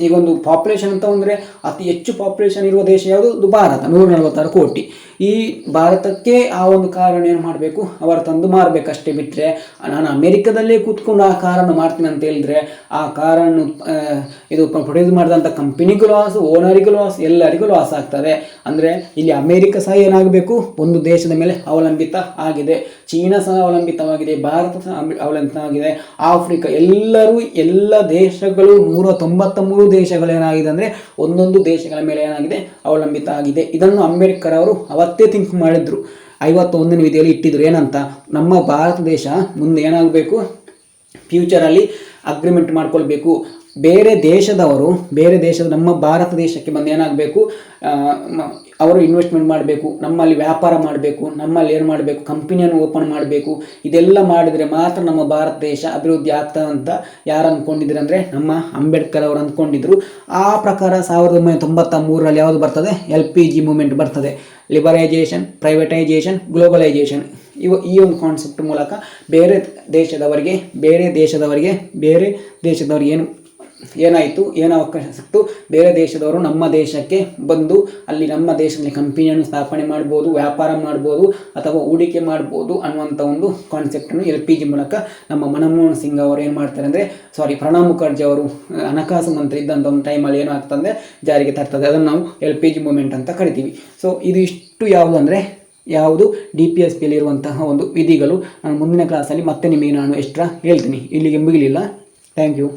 ಈಗ ಒಂದು ಪಾಪ್ಯುಲೇಷನ್ ಅಂತ ಅಂದರೆ ಅತಿ ಹೆಚ್ಚು ಪಾಪ್ಯುಲೇಷನ್ ಇರುವ ದೇಶ ಯಾವುದು? ಭಾರತ, 146 ಕೋಟಿ. ಈ ಭಾರತಕ್ಕೆ ಆ ಒಂದು ಕಾರನ್ನು ಏನು ಮಾಡಬೇಕು? ಅವರು ತಂದು ಮಾರಬೇಕಷ್ಟೇ. ಬಿಟ್ಟರೆ ನಾನು ಅಮೇರಿಕದಲ್ಲೇ ಕೂತ್ಕೊಂಡು ಆ ಕಾರನ್ನು ಮಾಡ್ತೀನಿ ಅಂತ ಹೇಳಿದ್ರೆ ಆ ಕಾರನ್ನು ಇದು ಪ್ರೊಡ್ಯೂಸ್ ಮಾಡಿದಂಥ ಕಂಪನಿಗೂ ಲಾಸ್, ಓನರಿಗೂ ಲಾಸ್, ಎಲ್ಲರಿಗೂ ಲಾಸ್ ಆಗ್ತದೆ. ಅಂದರೆ ಇಲ್ಲಿ ಅಮೇರಿಕ ಸಹ ಏನಾಗಬೇಕು? ಒಂದು ದೇಶದ ಮೇಲೆ ಅವಲಂಬಿತ ಆಗಿದೆ. ಚೀನಾ ಸಹ ಅವಲಂಬಿತವಾಗಿದೆ, ಭಾರತ ಸಹ ಅವಲಂಬಿತವಾಗಿದೆ, ಆಫ್ರಿಕಾ, ಎಲ್ಲ ದೇಶಗಳು 193 ದೇಶಗಳು ಏನಾಗಿದೆ ಅಂದರೆ ಒಂದೊಂದು ದೇಶಗಳ ಮೇಲೆ ಏನಾಗಿದೆ? ಅವಲಂಬಿತ ಆಗಿದೆ. ಇದನ್ನು ಅಂಬೇಡ್ಕರ್ ಅವತ್ತೇ ಥಿಂಕ್ ಮಾಡಿದ್ರು. 51ನೇ ವಿಧಿಯಲ್ಲಿ ಇಟ್ಟಿದ್ರು. ಏನಂತ? ನಮ್ಮ ಭಾರತ ದೇಶ ಮುಂದೆ ಏನಾಗಬೇಕು? ಫ್ಯೂಚರಲ್ಲಿ ಅಗ್ರಿಮೆಂಟ್ ಮಾಡ್ಕೊಳ್ಬೇಕು. ಬೇರೆ ದೇಶದ ನಮ್ಮ ಭಾರತ ದೇಶಕ್ಕೆ ಬಂದು ಏನಾಗಬೇಕು? ಅವರು ಇನ್ವೆಸ್ಟ್ಮೆಂಟ್ ಮಾಡಬೇಕು, ನಮ್ಮಲ್ಲಿ ವ್ಯಾಪಾರ ಮಾಡಬೇಕು, ನಮ್ಮಲ್ಲಿ ಏನು ಮಾಡಬೇಕು? ಕಂಪನಿಯನ್ನು ಓಪನ್ ಮಾಡಬೇಕು. ಇದೆಲ್ಲ ಮಾಡಿದರೆ ಮಾತ್ರ ನಮ್ಮ ಭಾರತ ದೇಶ ಅಭಿವೃದ್ಧಿ ಆಗ್ತದೆ ಅಂತ ಯಾರು ಅಂದ್ಕೊಂಡಿದ್ರು ಅಂದರೆ ನಮ್ಮ ಅಂಬೇಡ್ಕರ್ ಅವರು ಅಂದ್ಕೊಂಡಿದ್ರು. ಆ ಪ್ರಕಾರ 1993ರಲ್ಲಿ ಯಾವುದು ಬರ್ತದೆ? LPG ಮೂವ್ಮೆಂಟ್ ಬರ್ತದೆ. ಲಿಬರೈಜೇಷನ್, ಪ್ರೈವೇಟೈಜೇಷನ್, ಗ್ಲೋಬಲೈಜೇಷನ್. ಈ ಒಂದು ಕಾನ್ಸೆಪ್ಟ್ ಮೂಲಕ ಬೇರೆ ದೇಶದವರಿಗೆ ಏನು ಅವಕಾಶ ಸಿಕ್ತು? ಬೇರೆ ದೇಶದವರು ನಮ್ಮ ದೇಶಕ್ಕೆ ಬಂದು ಅಲ್ಲಿ ನಮ್ಮ ದೇಶದಲ್ಲಿ ಕಂಪನಿಯನ್ನು ಸ್ಥಾಪನೆ ಮಾಡ್ಬೋದು, ವ್ಯಾಪಾರ ಮಾಡ್ಬೋದು ಅಥವಾ ಹೂಡಿಕೆ ಮಾಡ್ಬೋದು ಅನ್ನುವಂಥ ಒಂದು ಕಾನ್ಸೆಪ್ಟನ್ನು LPG ಮೂಲಕ ನಮ್ಮ ಮನಮೋಹನ್ ಸಿಂಗ್ ಅವರು ಏನು ಮಾಡ್ತಾರೆ ಅಂದರೆ ಪ್ರಣಬ್ ಮುಖರ್ಜಿ ಅವರು ಹಣಕಾಸು ಮಂತ್ರಿ ಇದ್ದಂಥ ಒಂದು ಟೈಮಲ್ಲಿ ಏನು ಆಗ್ತದೆ? ಜಾರಿಗೆ ತರ್ತದೆ. ಅದನ್ನು ನಾವು LPG ಮೂವ್ಮೆಂಟ್ ಅಂತ ಕರಿತೀವಿ. ಸೊ ಇದು ಇಷ್ಟು ಯಾವುದು DPSPಯಲ್ಲಿ ಇರುವಂತಹ ಒಂದು ವಿಧಿಗಳು. ನಾನು ಮುಂದಿನ ಕ್ಲಾಸಲ್ಲಿ ಮತ್ತೆ ನಿಮಗೆ ನಾನು ಎಕ್ಸ್ಟ್ರಾ ಹೇಳ್ತೀನಿ. ಇಲ್ಲಿಗೆ ಮುಗಿಲಿಲ್ಲ. Thank you.